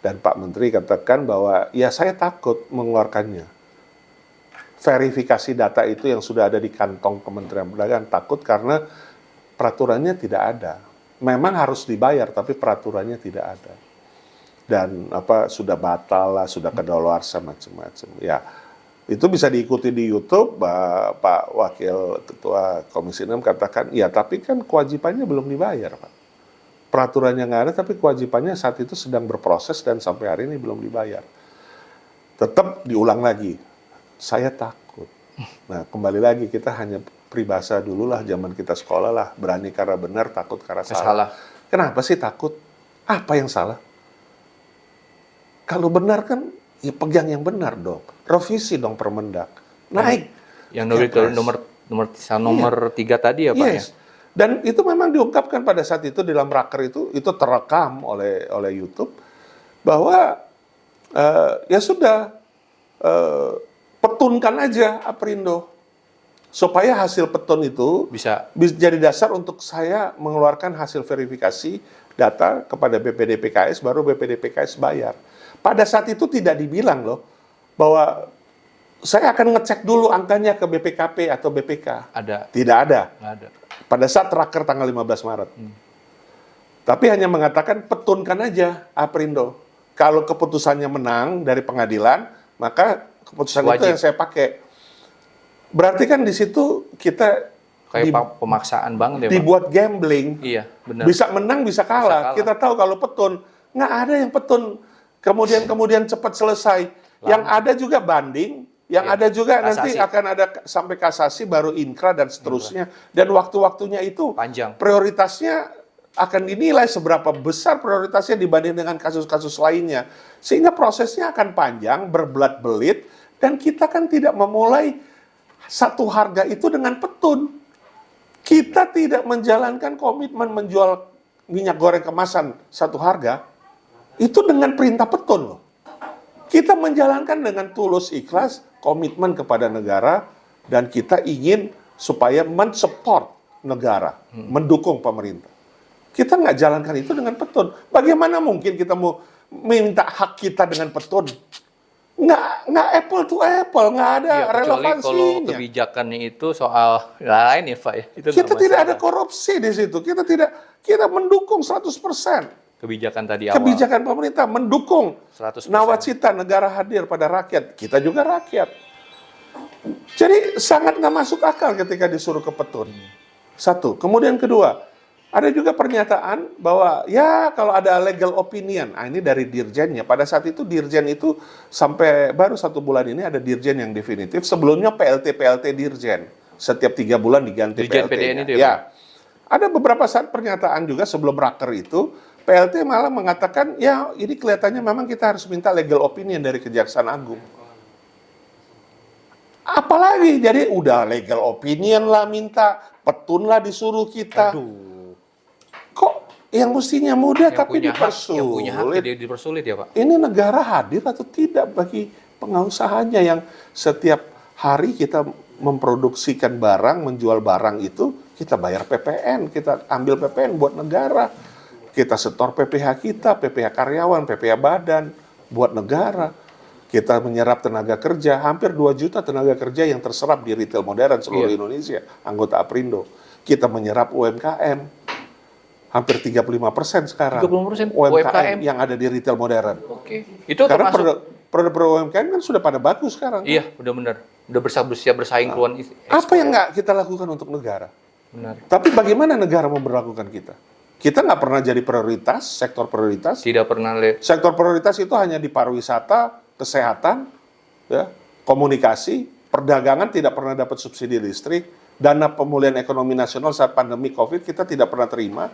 dan Pak Menteri katakan bahwa ya saya takut mengeluarkannya. Verifikasi data itu yang sudah ada di kantong Kementerian Perdagangan takut karena peraturannya tidak ada. Memang harus dibayar tapi peraturannya tidak ada. Dan sudah batal lah, sudah kedaluarsa macam-macam. Ya, itu bisa diikuti di YouTube. Pak Wakil Ketua Komisi 6 katakan, ya tapi kan kewajibannya belum dibayar, Pak. Peraturannya nggak ada tapi kewajibannya saat itu sedang berproses dan sampai hari ini belum dibayar. Tetap diulang lagi. Saya takut. Nah, kembali lagi kita hanya peribahasa dulu lah, zaman kita sekolah lah, berani karena benar, takut karena salah. Kenapa sih takut? Apa yang salah? Kalau benar kan, ya pegang yang benar dong. Revisi dong Permendak. Naik. Yang nomor 3 tadi ya Pak ya? Dan itu memang diungkapkan pada saat itu dalam raker itu terekam oleh YouTube bahwa ya sudah petunkan aja Aprindo supaya hasil petun itu bisa jadi dasar untuk saya mengeluarkan hasil verifikasi data kepada BPDPKS, baru BPDPKS bayar. Pada saat itu tidak dibilang loh bahwa saya akan ngecek dulu angkanya ke BPKP atau BPK. Ada. Tidak ada. Nggak ada. Pada saat raker tanggal 15 Maret. Tapi hanya mengatakan petunkan aja Aprindo. Kalau keputusannya menang dari pengadilan, maka keputusan itu yang saya pakai. Berarti kan di situ kita kayak pemaksaan banget ya, Pak. Dibuat gambling. Iya, benar. Bisa menang, bisa kalah. Kita tahu kalau petun, nggak ada yang petun kemudian cepat selesai. Yang ada juga banding, yang ada juga kasasi. Nanti akan ada sampai kasasi, baru inkra dan seterusnya. Dan waktu-waktunya itu panjang. Prioritasnya akan dinilai seberapa besar prioritasnya dibanding dengan kasus-kasus lainnya. Sehingga prosesnya akan panjang, berbelat-belit, dan kita kan tidak memulai satu harga itu dengan petun. Kita tidak menjalankan komitmen menjual minyak goreng kemasan satu harga, itu dengan perintah petun loh. Kita menjalankan dengan tulus ikhlas, komitmen kepada negara, dan kita ingin supaya mensupport negara, mendukung pemerintah. Kita nggak jalankan itu dengan petun. Bagaimana mungkin kita mau minta hak kita dengan petun? Nggak apple to apple, nggak ada relevansinya. Kalau kebijakannya itu soal lain ya Pak ya. Itu kita tidak ada korupsi di situ. Kita mendukung 100%. Kebijakan tadi awal. Kebijakan pemerintah mendukung 100%. Nawacita, negara hadir pada rakyat. Kita juga rakyat. Jadi sangat nggak masuk akal ketika disuruh ke petun. Satu. Kemudian kedua, ada juga pernyataan bahwa ya kalau ada legal opinion, ini dari dirjennya. Pada saat itu dirjen itu sampai baru 1 bulan ini ada dirjen yang definitif. Sebelumnya PLT dirjen. Setiap 3 bulan diganti dirjen PLT-nya. PDN itu ya. Ada beberapa saat pernyataan juga sebelum raker itu, PLT malah mengatakan, ya ini kelihatannya memang kita harus minta legal opinion dari Kejaksaan Agung. Apalagi, jadi udah legal opinion lah minta, petun lah disuruh kita. Aduh. Kok yang mestinya mudah Yang tapi punya hak, yang punya hak dipersulit. jadi dipersulit ya Pak. Ini negara hadir atau tidak bagi pengusahanya yang setiap hari kita memproduksikan barang, menjual barang itu, kita bayar PPN, kita ambil PPN buat negara. Kita setor PPH kita, PPH karyawan, PPH badan, buat negara. Kita menyerap tenaga kerja, hampir 2 juta tenaga kerja yang terserap di retail modern seluruh Indonesia, anggota Aprindo. Kita menyerap UMKM, hampir 35% sekarang. 30% UMKM yang ada di retail modern. Oke. Itu Karena termasuk produk UMKM kan sudah pada bagus sekarang. iya, benar-benar. Udah siap bersaing keluar Apa yang nggak kita lakukan untuk negara? Benar. Tapi bagaimana negara memperlakukan kita? Kita nggak pernah jadi prioritas, sektor prioritas. Tidak pernah Sektor prioritas itu hanya di pariwisata, kesehatan, ya, komunikasi, perdagangan tidak pernah dapat subsidi listrik, dana pemulihan ekonomi nasional saat pandemi COVID kita tidak pernah terima.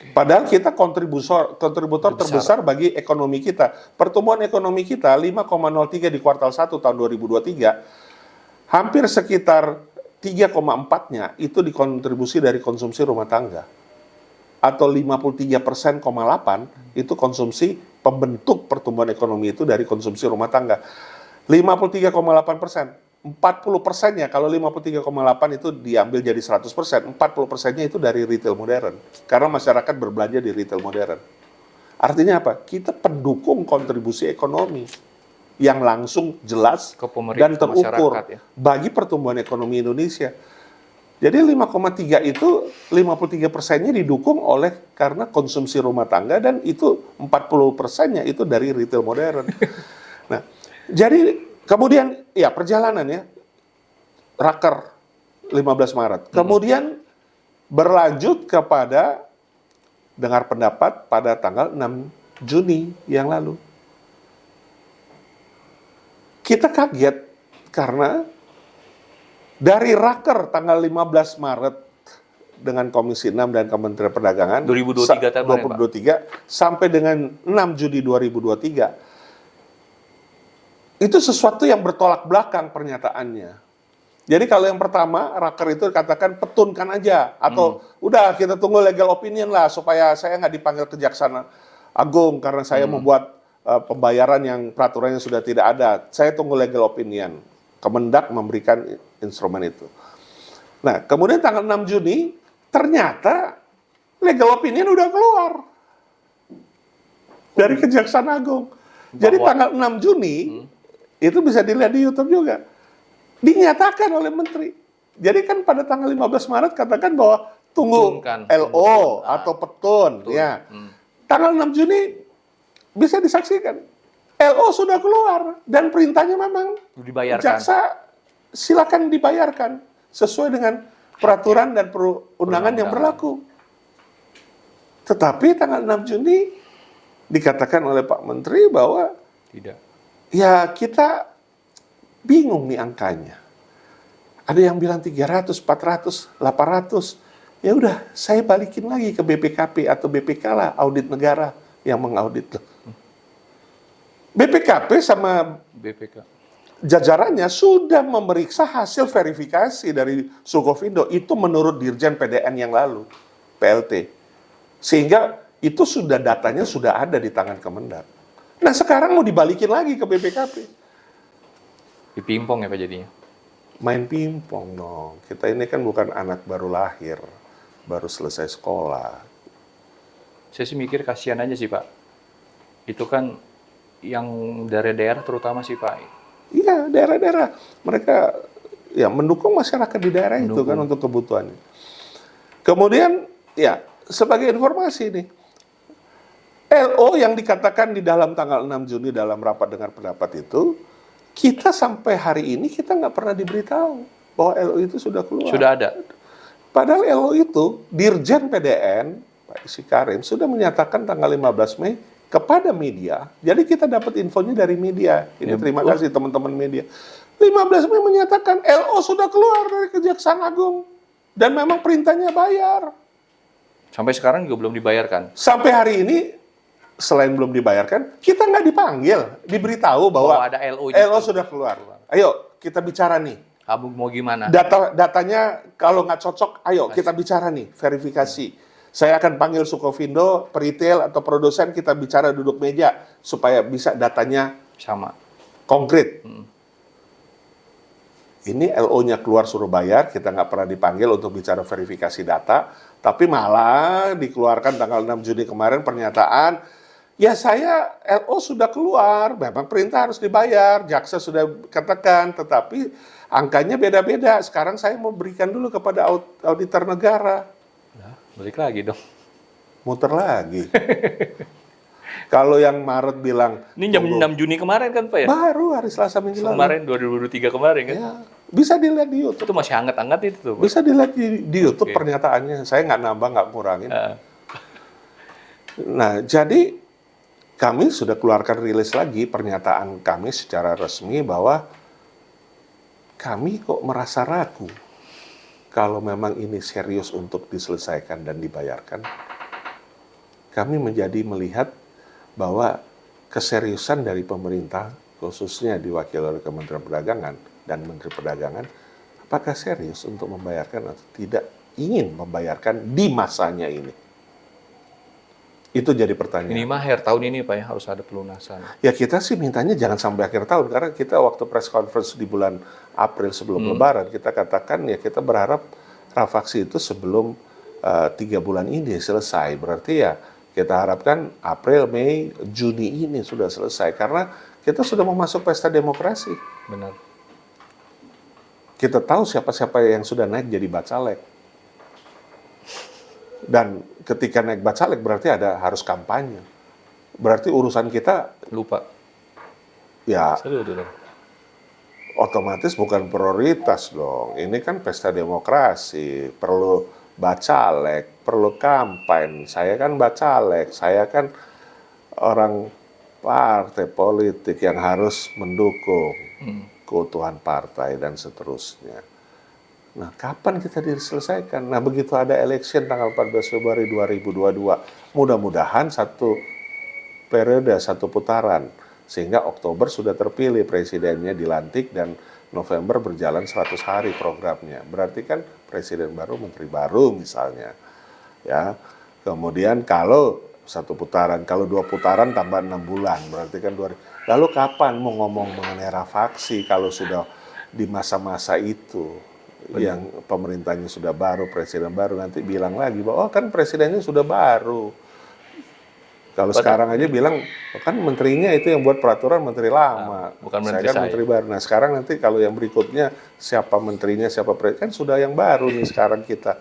Padahal kita kontributor terbesar bagi ekonomi kita. Pertumbuhan ekonomi kita 5,03 di kuartal 1 tahun 2023, hampir sekitar 3,4-nya itu dikontribusi dari konsumsi rumah tangga. Atau 53,8% itu konsumsi pembentuk pertumbuhan ekonomi itu dari konsumsi rumah tangga. 53,8%. 40%-nya, kalau 53,8 itu diambil jadi 100%, 40%-nya itu dari retail modern. Karena masyarakat berbelanja di retail modern. Artinya apa? Kita pendukung kontribusi ekonomi yang langsung jelas ke pemerintah, dan terukur ya, bagi pertumbuhan ekonomi Indonesia. Jadi 5,3 itu 53%-nya didukung oleh karena konsumsi rumah tangga dan itu 40%-nya itu dari retail modern. Nah, jadi kemudian ya perjalanan ya Raker 15 Maret. Kemudian berlanjut kepada dengar pendapat pada tanggal 6 Juni yang lalu. Kita kaget karena dari Raker tanggal 15 Maret dengan Komisi 6 dan Kementerian Perdagangan 2023 sampai dengan 6 Juni 2023 itu sesuatu yang bertolak belakang pernyataannya. Jadi kalau yang pertama Raker itu katakan petunkan aja atau udah kita tunggu legal opinion lah supaya saya nggak dipanggil Kejaksaan Agung karena saya membuat pembayaran yang peraturannya sudah tidak ada. Saya tunggu legal opinion. Kemendak memberikan instrumen itu. Nah, kemudian tanggal 6 Juni, ternyata legal opinion udah keluar dari Kejaksaan Agung. Jadi tanggal 6 Juni, itu bisa dilihat di YouTube juga, dinyatakan oleh Menteri. Jadi kan pada tanggal 15 Maret katakan bahwa tunggu LO atau petun. Ya. Tanggal 6 Juni bisa disaksikan. LO sudah keluar dan perintahnya memang dibayarkan. Jaksa silakan dibayarkan sesuai dengan peraturan dan perundangan yang berlaku. Tetapi tanggal 6 Juni dikatakan oleh Pak Menteri bahwa tidak. Ya kita bingung nih angkanya. Ada yang bilang 300, 400, 800. Ya udah, saya balikin lagi ke BPKP atau BPK lah, audit negara yang mengaudit loh. BPKP sama BPK jajarannya sudah memeriksa hasil verifikasi dari Sukovindo itu menurut Dirjen PDN yang lalu, PLT. Sehingga itu sudah datanya sudah ada di tangan Kemendak. Nah sekarang mau dibalikin lagi ke BPKP. Dipimpong ya Pak jadinya? Main pingpong dong. Kita ini kan bukan anak baru lahir, baru selesai sekolah. Saya sih mikir kasihan aja sih Pak. Itu kan yang daerah-daerah terutama sih Pak. Iya, daerah-daerah. Mereka ya mendukung masyarakat di daerah itu kan untuk kebutuhannya. Kemudian ya sebagai informasi nih, LO yang dikatakan di dalam tanggal 6 Juni dalam rapat dengar pendapat itu, kita sampai hari ini kita nggak pernah diberitahu bahwa LO itu sudah keluar. Sudah ada. Padahal LO itu Dirjen PDN Pak Isi Karim sudah menyatakan tanggal 15 Mei kepada media. Jadi kita dapat infonya dari media. Ini terima kasih teman-teman media. 15 Mei menyatakan LO sudah keluar dari Kejaksaan Agung dan memang perintahnya bayar. Sampai sekarang juga belum dibayarkan. Sampai hari ini selain belum dibayarkan, kita nggak dipanggil, diberitahu bahwa ada LO sudah keluar. Ayo kita bicara nih. Kamu mau gimana? Datanya kalau nggak cocok, ayo kita bicara nih, verifikasi. Saya akan panggil Sukovindo, peritel atau produsen, kita bicara duduk meja supaya bisa datanya Sama. konkret. Ini LO-nya keluar suruh bayar, kita nggak pernah dipanggil untuk bicara verifikasi data, tapi malah dikeluarkan tanggal 6 Juni kemarin pernyataan, ya saya LO sudah keluar, memang perintah harus dibayar, jaksa sudah katakan, tetapi angkanya beda-beda. Sekarang saya mau berikan dulu kepada auditor negara. Nah, balik lagi dong. Muter lagi. Kalau yang Maret bilang... Ini jam 6 Juni kemarin kan Pak ya? Baru hari Selasa minggu lalu. Kemarin 2023 kemarin kan? Ya, bisa dilihat di YouTube. Itu masih hangat-hangat itu tuh. Pak. Bisa dilihat di YouTube pernyataannya. Saya nggak nambah, nggak kurangin. Nah, jadi kami sudah keluarkan rilis lagi pernyataan kami secara resmi bahwa kami kok merasa ragu kalau memang ini serius untuk diselesaikan dan dibayarkan. Kami menjadi melihat bahwa keseriusan dari pemerintah, khususnya diwakili oleh Kementerian Perdagangan dan Menteri Perdagangan, apakah serius untuk membayarkan atau tidak ingin membayarkan di masanya ini? Itu jadi pertanyaan. Minimal akhir tahun ini Pak ya, harus ada pelunasan. Ya kita sih mintanya jangan sampai akhir tahun, karena kita waktu press conference di bulan April sebelum Lebaran, kita katakan ya kita berharap rafaksi itu sebelum 3 bulan ini selesai. Berarti ya kita harapkan April, Mei, Juni ini sudah selesai. Karena kita sudah mau masuk pesta demokrasi. Benar. Kita tahu siapa-siapa yang sudah naik jadi bacalek. Dan ketika naik bacalek berarti harus kampanye. Berarti urusan kita... Lupa. Ya, Seru dong. otomatis bukan prioritas dong. Ini kan pesta demokrasi. Perlu bacalek, perlu kampanye. Saya kan bacalek, saya kan orang partai politik yang harus mendukung keutuhan partai dan seterusnya. Nah, kapan kita diselesaikan? Nah, begitu ada election tanggal 14 Februari 2022, mudah-mudahan satu periode, satu putaran, sehingga Oktober sudah terpilih presidennya, dilantik, dan November berjalan 100 hari programnya. Berarti kan presiden baru, menteri baru misalnya. Ya. Kemudian kalau satu putaran, kalau 2 putaran tambah 6 bulan, berarti kan 2. Lalu kapan mau ngomong mengenai rafaksi kalau sudah di masa-masa itu? Yang pemerintahnya sudah baru, presiden baru, nanti bilang lagi bahwa oh kan presidennya sudah baru. Kalau sekarang aja bilang, kan menterinya itu yang buat peraturan menteri lama. Bukan saya menteri kan menteri baru. Nah sekarang nanti kalau yang berikutnya, siapa menterinya, siapa presiden, kan sudah yang baru nih sekarang kita.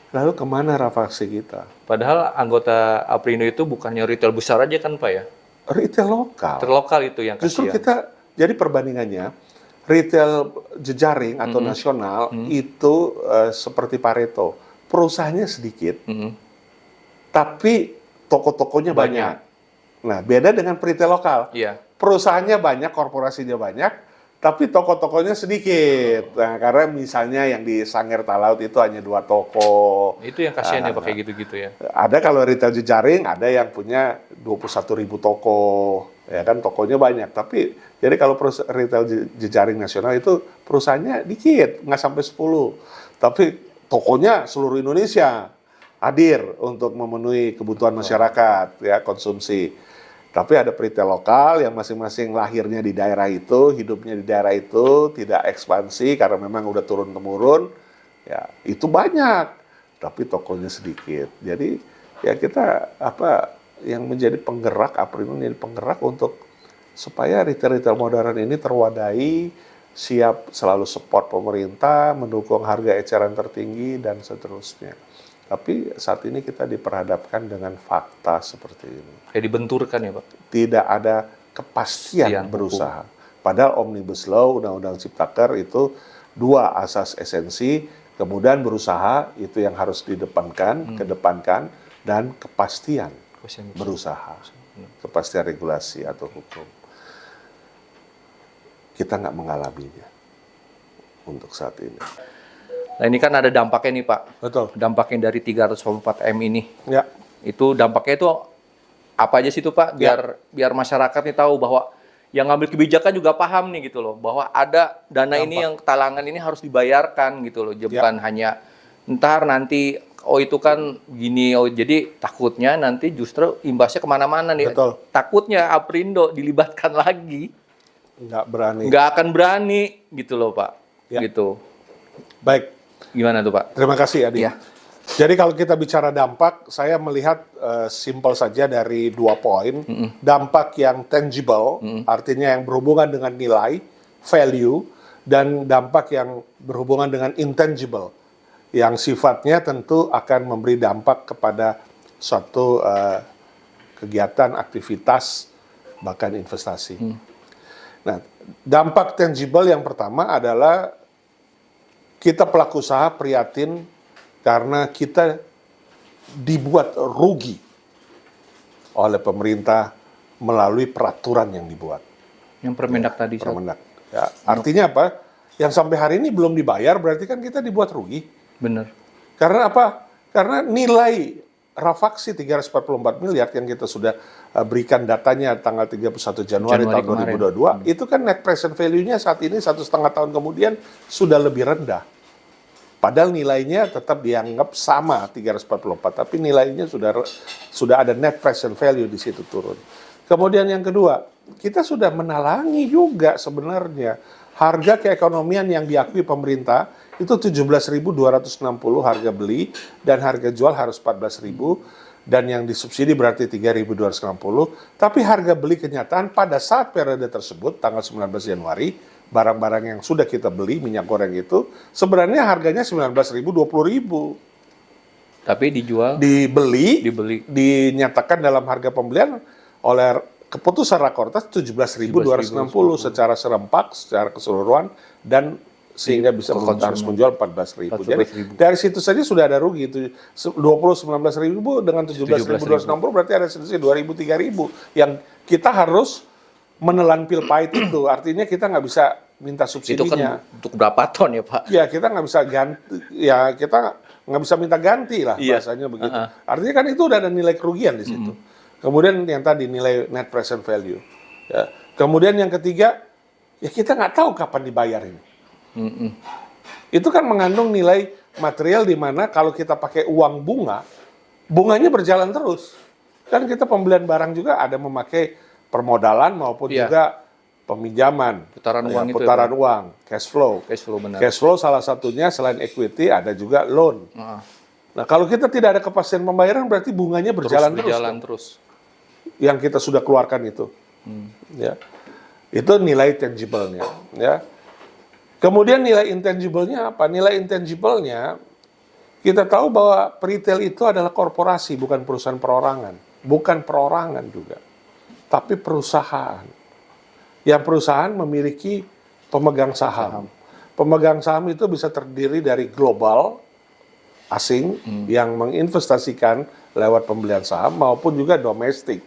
Lalu kemana rafaksi kita? Padahal anggota Aprindo itu bukannya retail besar aja kan Pak ya? Retail lokal. Terlokal itu yang Justru kasihan. kita, jadi perbandingannya, retail jejaring atau nasional itu seperti Pareto. Perusahaannya sedikit, tapi toko-tokonya banyak. Nah, beda dengan retail lokal. Iya. Perusahaannya banyak, korporasinya banyak, tapi toko-tokonya sedikit. Nah, karena misalnya yang di Sangir Talaut itu hanya 2 toko. Itu yang kasihan ya pakai gitu-gitu ya. Ada kalau retail jejaring, ada yang punya 21.000 toko. Ya kan, tokonya banyak. Tapi, jadi kalau retail jejaring nasional itu perusahaannya dikit, nggak sampai 10. Tapi tokonya seluruh Indonesia hadir untuk memenuhi kebutuhan masyarakat, ya, konsumsi. Tapi ada retail lokal yang masing-masing lahirnya di daerah itu, hidupnya di daerah itu, tidak ekspansi karena memang udah turun-temurun, ya itu banyak, tapi tokonya sedikit. Jadi ya kita yang menjadi penggerak, Aprindo menjadi penggerak untuk supaya retail-retail modern ini terwadahi, siap selalu support pemerintah, mendukung harga eceran tertinggi dan seterusnya. Tapi saat ini kita diperhadapkan dengan fakta seperti ini. Kayak dibenturkan ya Pak? Tidak ada kepastian berusaha. Padahal Omnibus Law, Undang-Undang Ciptaker itu 2 asas esensi, kemudian berusaha itu yang harus kedepankan, dan kepastian berusaha. Kepastian regulasi atau hukum. Kita nggak mengalaminya untuk saat ini. Nah ini kan ada dampaknya nih Pak. Betul. Dampaknya dari 304 M ini. Ya. Itu dampaknya itu apa aja sih itu Pak? Biar masyarakat nih tahu bahwa yang ngambil kebijakan juga paham nih gitu loh. Bahwa ada dana ini yang talangan ini harus dibayarkan gitu loh. Bukan hanya ntar nanti itu kan gini, jadi takutnya nanti justru imbasnya kemana-mana nih. Betul. Takutnya Aprindo dilibatkan lagi, Nggak berani. nggak akan berani gitu loh Pak. Ya. Gitu. Baik, Gimana tuh Pak? terima kasih Adi. Iya. Jadi kalau kita bicara dampak, saya melihat simpel saja dari 2 poin. Dampak yang tangible, artinya yang berhubungan dengan nilai, value, dan dampak yang berhubungan dengan intangible, yang sifatnya tentu akan memberi dampak kepada suatu kegiatan, aktivitas, bahkan investasi. Nah, dampak tangible yang pertama adalah kita pelaku usaha prihatin karena kita dibuat rugi oleh pemerintah melalui peraturan yang dibuat. Yang Permendak tadi. Permendak. Ya, artinya apa? Yang sampai hari ini belum dibayar berarti kan kita dibuat rugi. Bener. Karena apa? Karena nilai Rafaksi 344 miliar yang kita sudah berikan datanya tanggal 31 Januari tahun 2022, itu kan net present value-nya saat ini 1,5 tahun kemudian sudah lebih rendah. Padahal nilainya tetap dianggap sama 344, tapi nilainya sudah ada net present value di situ turun. Kemudian yang kedua, kita sudah menalangi juga sebenarnya harga keekonomian yang diakui pemerintah itu 17.260 harga beli dan harga jual harus 14.000 dan yang disubsidi berarti 3.260. Tapi harga beli kenyataan pada saat periode tersebut tanggal 19 Januari barang-barang yang sudah kita beli minyak goreng itu sebenarnya harganya 19.000 20.000. Tapi Dibeli, dinyatakan dalam harga pembelian oleh keputusan Rakortas 17.260 secara serempak, secara keseluruhan dan sehingga bisa harus menjual 14.000. Jadi dari situ saja sudah ada rugi itu 19.000 dengan 17.260 berarti ada selisih 2.000 3.000 yang kita harus menelan pil pahit itu. Artinya kita nggak bisa minta subsidinya. Itu kan untuk berapa ton ya Pak? Ya kita nggak bisa ganti, ya kita nggak bisa minta ganti lah bahasanya begitu. Artinya kan itu udah ada nilai kerugian di situ. Kemudian yang tadi nilai net present value. Ya. Kemudian yang ketiga, ya kita nggak tahu kapan dibayar ini. Itu kan mengandung nilai material di mana kalau kita pakai uang bunga, bunganya berjalan terus. Kan kita pembelian barang juga ada memakai permodalan maupun juga peminjaman. Putaran uang itu. Putaran uang, cash flow. Cash flow benar. Cash flow salah satunya selain equity ada juga loan. Nah kalau kita tidak ada kepastian pembayaran berarti bunganya berjalan terus. Yang kita sudah keluarkan itu. Ya. Itu nilai tangible-nya. Ya. Kemudian nilai intangible-nya apa? Nilai intangible-nya kita tahu bahwa retail itu adalah korporasi, bukan perusahaan perorangan. Bukan perorangan juga. Tapi perusahaan. Yang perusahaan memiliki pemegang saham. Pemegang saham itu bisa terdiri dari global, asing, yang menginvestasikan lewat pembelian saham, maupun juga domestik,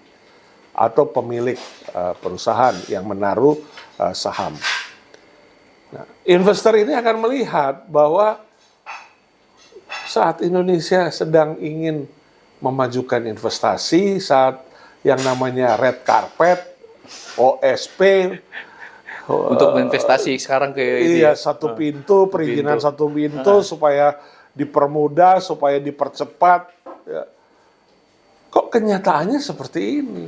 atau pemilik perusahaan yang menaruh saham. Nah, investor ini akan melihat bahwa saat Indonesia sedang ingin memajukan investasi, saat yang namanya red carpet, OSP, untuk investasi sekarang ke iya, satu pintu, perizinan satu pintu supaya dipermudah, supaya dipercepat. Ya. Kok kenyataannya seperti ini?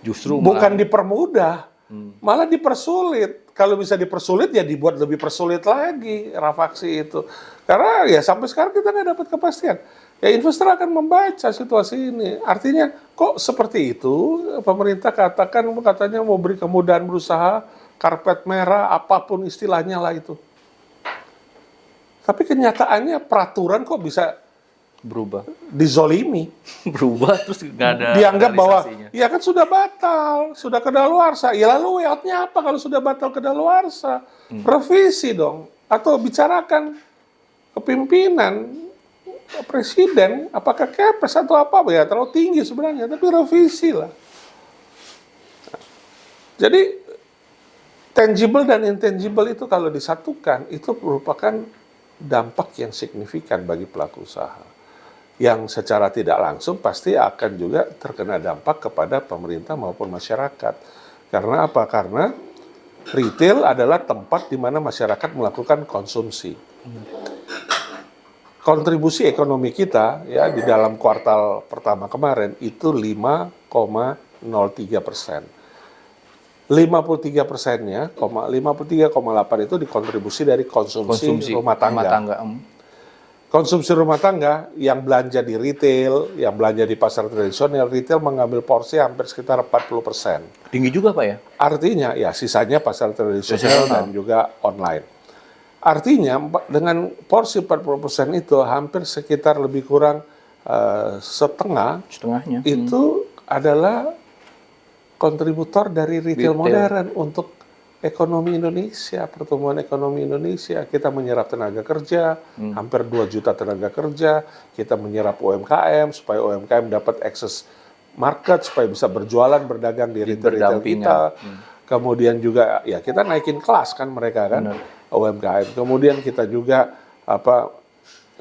Justru bukan dipermudah, malah dipersulit. Kalau bisa dipersulit ya dibuat lebih persulit lagi Rafaksi itu. Karena ya sampai sekarang kita nggak dapat kepastian. Ya investor akan membaca situasi ini. Artinya kok seperti itu? Pemerintah katanya mau beri kemudahan berusaha, karpet merah, apapun istilahnya lah itu. Tapi kenyataannya peraturan kok bisa berubah, dizolimi, berubah terus nggak ada. Dianggap bahwa ya kan sudah batal, sudah kedaluarsa. Ya lalu outnya apa kalau sudah batal kedaluarsa? Revisi dong, atau bicarakan kepimpinan presiden, apakah kepres atau apa ya terlalu tinggi sebenarnya, tapi revisi lah. Jadi tangible dan intangible itu kalau disatukan itu merupakan dampak yang signifikan bagi pelaku usaha. Yang secara tidak langsung pasti akan juga terkena dampak kepada pemerintah maupun masyarakat. Karena apa? Karena retail adalah tempat di mana masyarakat melakukan konsumsi. kontribusi ekonomi kita ya di dalam kuartal pertama kemarin itu 5,03%. 53%-nya, 53,8 itu dikontribusi dari konsumsi rumah tangga. Konsumsi rumah tangga yang belanja di retail, yang belanja di pasar tradisional, retail mengambil porsi hampir sekitar 40%. Tinggi juga Pak ya? Artinya ya sisanya pasar tradisional dan juga online. Artinya dengan porsi 40% itu hampir sekitar lebih kurang setengahnya itu adalah kontributor dari retail modern untuk ekonomi Indonesia, pertumbuhan ekonomi Indonesia. Kita menyerap tenaga kerja, hampir 2 juta tenaga kerja, kita menyerap UMKM, supaya UMKM dapat akses market, supaya bisa berjualan, berdagang di retail kita. Kemudian juga, ya kita naikin kelas kan mereka kan, UMKM. Kemudian kita juga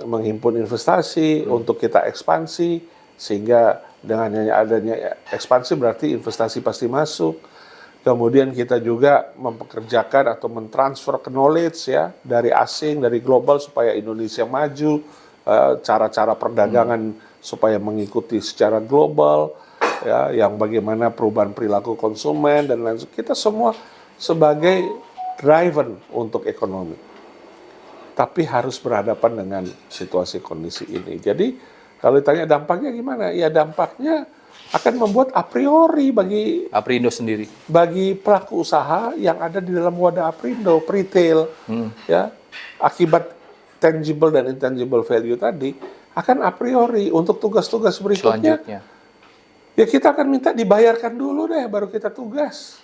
menghimpun investasi untuk kita ekspansi, sehingga dengan adanya ekspansi berarti investasi pasti masuk. Kemudian kita juga mempekerjakan atau mentransfer knowledge ya dari asing, dari global supaya Indonesia maju, cara-cara perdagangan supaya mengikuti secara global, ya, yang bagaimana perubahan perilaku konsumen dan lain sebagainya. Kita semua sebagai driver untuk ekonomi. Tapi harus berhadapan dengan situasi kondisi ini. Jadi kalau ditanya dampaknya gimana? Ya dampaknya akan membuat a priori bagi Aprindo sendiri, bagi pelaku usaha yang ada di dalam wadah Aprindo, retail, ya akibat tangible dan intangible value tadi akan a priori untuk tugas-tugas berikutnya. Ya kita akan minta dibayarkan dulu deh, baru kita tugas,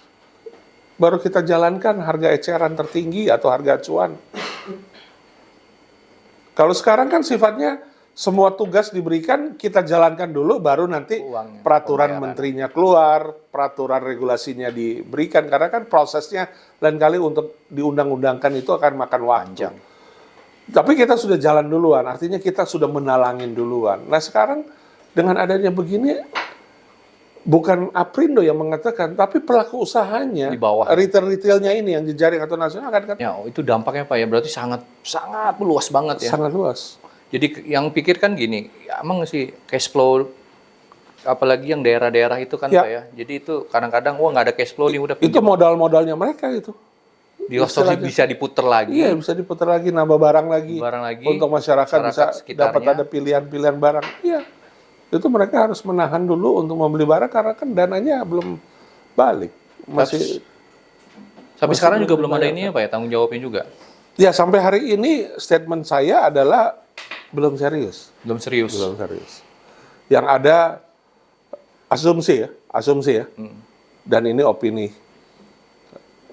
baru kita jalankan harga eceran tertinggi atau harga acuan. Kalau sekarang kan sifatnya semua tugas diberikan, kita jalankan dulu, baru nanti uangnya, peraturan menterinya keluar, peraturan regulasinya diberikan. Karena kan prosesnya lain kali untuk diundang-undangkan itu akan makan waktu. Tapi kita sudah jalan duluan, artinya kita sudah menalangin duluan. Nah sekarang dengan adanya begini, bukan Aprindo yang mengatakan, tapi pelaku usahanya, di bawah retail-retailnya ini yang jejaring atau nasional kan. Ya, itu dampaknya Pak ya, berarti sangat luas banget ya. Sangat luas. Jadi yang pikirkan gini, emang sih cash flow, apalagi yang daerah-daerah itu kan Pak ya. Jadi itu kadang-kadang nggak ada cash flow nih udah. Itu modal-modalnya mereka itu. Bisa diputer lagi. Iya, bisa diputer lagi, nambah barang lagi. Untuk masyarakat bisa dapat ada pilihan-pilihan barang. Iya. Itu mereka harus menahan dulu untuk membeli barang karena kan dananya belum balik. Sampai sekarang juga belum ada ini ya Pak ya, tanggung jawabnya juga. Ya, sampai hari ini statement saya adalah belum serius. Belum serius. Yang ada asumsi ya. Dan ini opini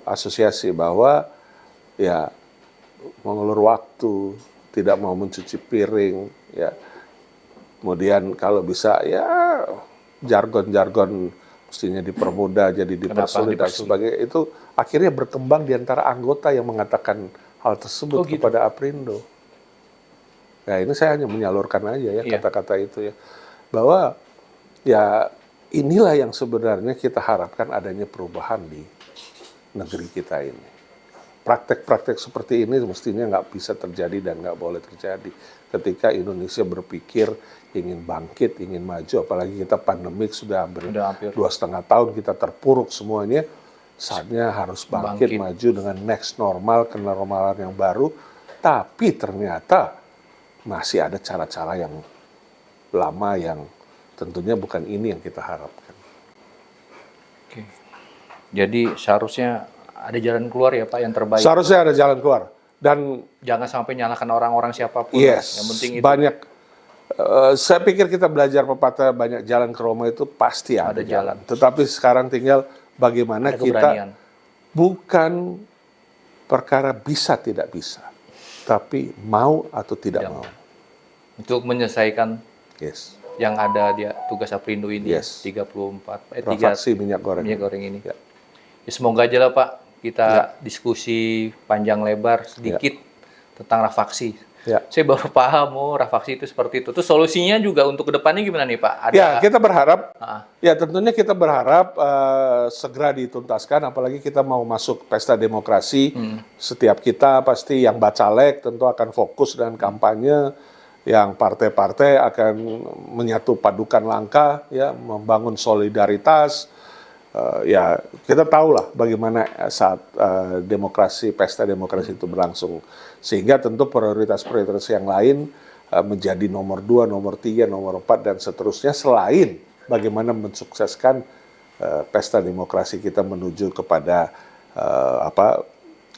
asosiasi bahwa ya mengulur waktu, tidak mau mencuci piring, ya. Kemudian kalau bisa ya jargon-jargon mestinya dipermudah, jadi dipersulit dan sebagainya. Itu akhirnya berkembang di antara anggota yang mengatakan hal tersebut kepada Aprindo. Ya ini saya hanya menyalurkan aja ya kata-kata itu ya. Bahwa ya inilah yang sebenarnya kita harapkan adanya perubahan di negeri kita ini. Praktek-praktek seperti ini mestinya nggak bisa terjadi dan nggak boleh terjadi ketika Indonesia berpikir ingin bangkit, ingin maju. Apalagi kita pandemik sudah hampir 2,5 tahun kita terpuruk semuanya. Saatnya harus bangkit, maju dengan next normal, kenormalan yang baru. Tapi ternyata masih ada cara-cara yang lama yang tentunya bukan ini yang kita harapkan. Oke. Jadi seharusnya ada jalan keluar ya Pak yang terbaik. Seharusnya ada jalan keluar dan jangan sampai nyalahkan orang-orang siapapun. Yes. Yang penting itu banyak. Saya pikir kita belajar pepatah banyak jalan ke Roma itu pasti ada jalan. Tetapi sekarang tinggal bagaimana kita bukan perkara bisa tidak bisa, tapi mau atau tidak mau. Untuk menyelesaikan yang ada di tugas Aprindo ini 34 fraksi minyak goreng ini. Ya, semoga aja lah Pak kita diskusi panjang lebar sedikit tentang rafaksi. Saya baru paham rafaksi itu seperti itu. Terus solusinya juga untuk kedepannya gimana nih Pak? Kita berharap, tentunya kita berharap segera dituntaskan. Apalagi kita mau masuk pesta demokrasi. Setiap kita pasti yang bacalek tentu akan fokus dengan kampanye. yang partai-partai akan menyatu padukan langkah, ya, membangun solidaritas. Ya, kita tahulah bagaimana saat pesta demokrasi itu berlangsung, sehingga tentu prioritas-prioritas yang lain menjadi nomor 2, nomor 3, nomor 4 dan seterusnya, selain bagaimana mensukseskan pesta demokrasi kita menuju kepada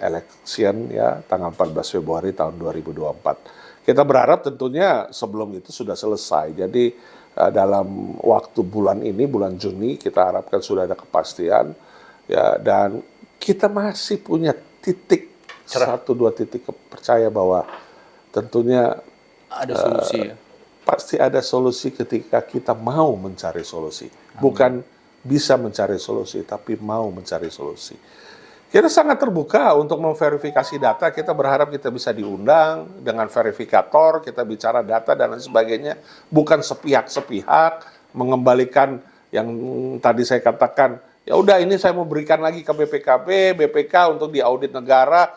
election, ya, tanggal 14 Februari tahun 2024. Kita berharap tentunya sebelum itu sudah selesai. Jadi dalam waktu bulan ini, bulan Juni, kita harapkan sudah ada kepastian, ya, dan kita masih punya titik, 1-2 titik percaya bahwa tentunya ada solusi, ya. Pasti ada solusi ketika kita mau mencari solusi. Bukan bisa mencari solusi, tapi mau mencari solusi. Kita sangat terbuka untuk memverifikasi data. Kita berharap kita bisa diundang dengan verifikator, kita bicara data dan lain sebagainya. Bukan sepihak-sepihak, mengembalikan yang tadi saya katakan, ya udah ini saya mau berikan lagi ke BPKB, BPK untuk diaudit negara.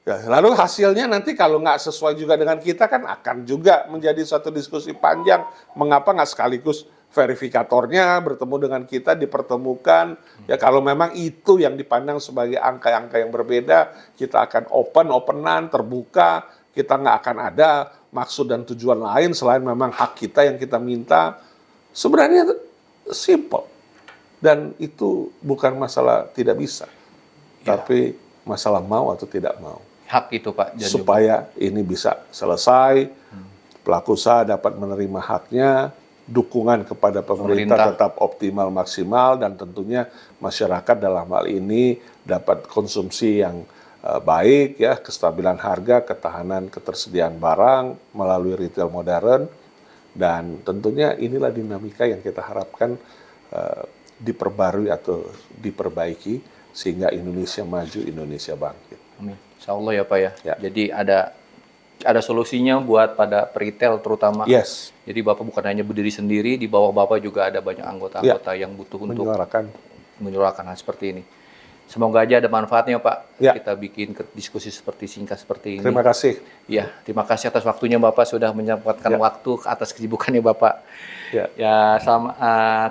Ya, lalu hasilnya nanti kalau nggak sesuai juga dengan kita kan akan juga menjadi suatu diskusi panjang. Mengapa nggak sekaligus verifikatornya bertemu dengan kita, dipertemukan, ya kalau memang itu yang dipandang sebagai angka-angka yang berbeda, kita akan openan, terbuka, kita nggak akan ada maksud dan tujuan lain selain memang hak kita yang kita minta. Sebenarnya simple, dan itu bukan masalah tidak bisa, tapi masalah mau atau tidak mau. Hak itu, Pak. Jadi, supaya ini bisa selesai, pelaku usaha dapat menerima haknya, dukungan kepada pemerintah tetap optimal maksimal, dan tentunya masyarakat dalam hal ini dapat konsumsi yang baik, ya, kestabilan harga, ketahanan ketersediaan barang melalui retail modern, dan tentunya inilah dinamika yang kita harapkan diperbarui atau diperbaiki sehingga Indonesia maju, Indonesia bangkit. Amin. Insya Allah ya, Pak, ya. Ya. Jadi ada solusinya buat pada retail terutama. Yes. Jadi Bapak bukan hanya berdiri sendiri, di bawah Bapak juga ada banyak anggota-anggota yang butuh untuk menyuarakan hal seperti ini. Semoga aja ada manfaatnya, Pak. Ya. Kita bikin diskusi singkat seperti ini. Terima kasih. Ya, terima kasih atas waktunya Bapak sudah menyempatkan waktu atas kesibukannya Bapak. Ya. Ya,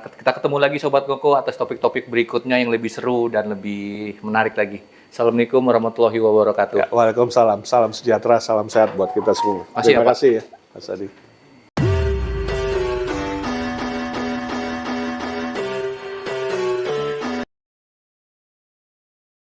kita ketemu lagi Sobat Koko atas topik-topik berikutnya yang lebih seru dan lebih menarik lagi. Assalamualaikum warahmatullahi wabarakatuh. Ya, waalaikumsalam. Salam sejahtera, salam sehat buat kita semua. Terima kasih ya, Mas Adi.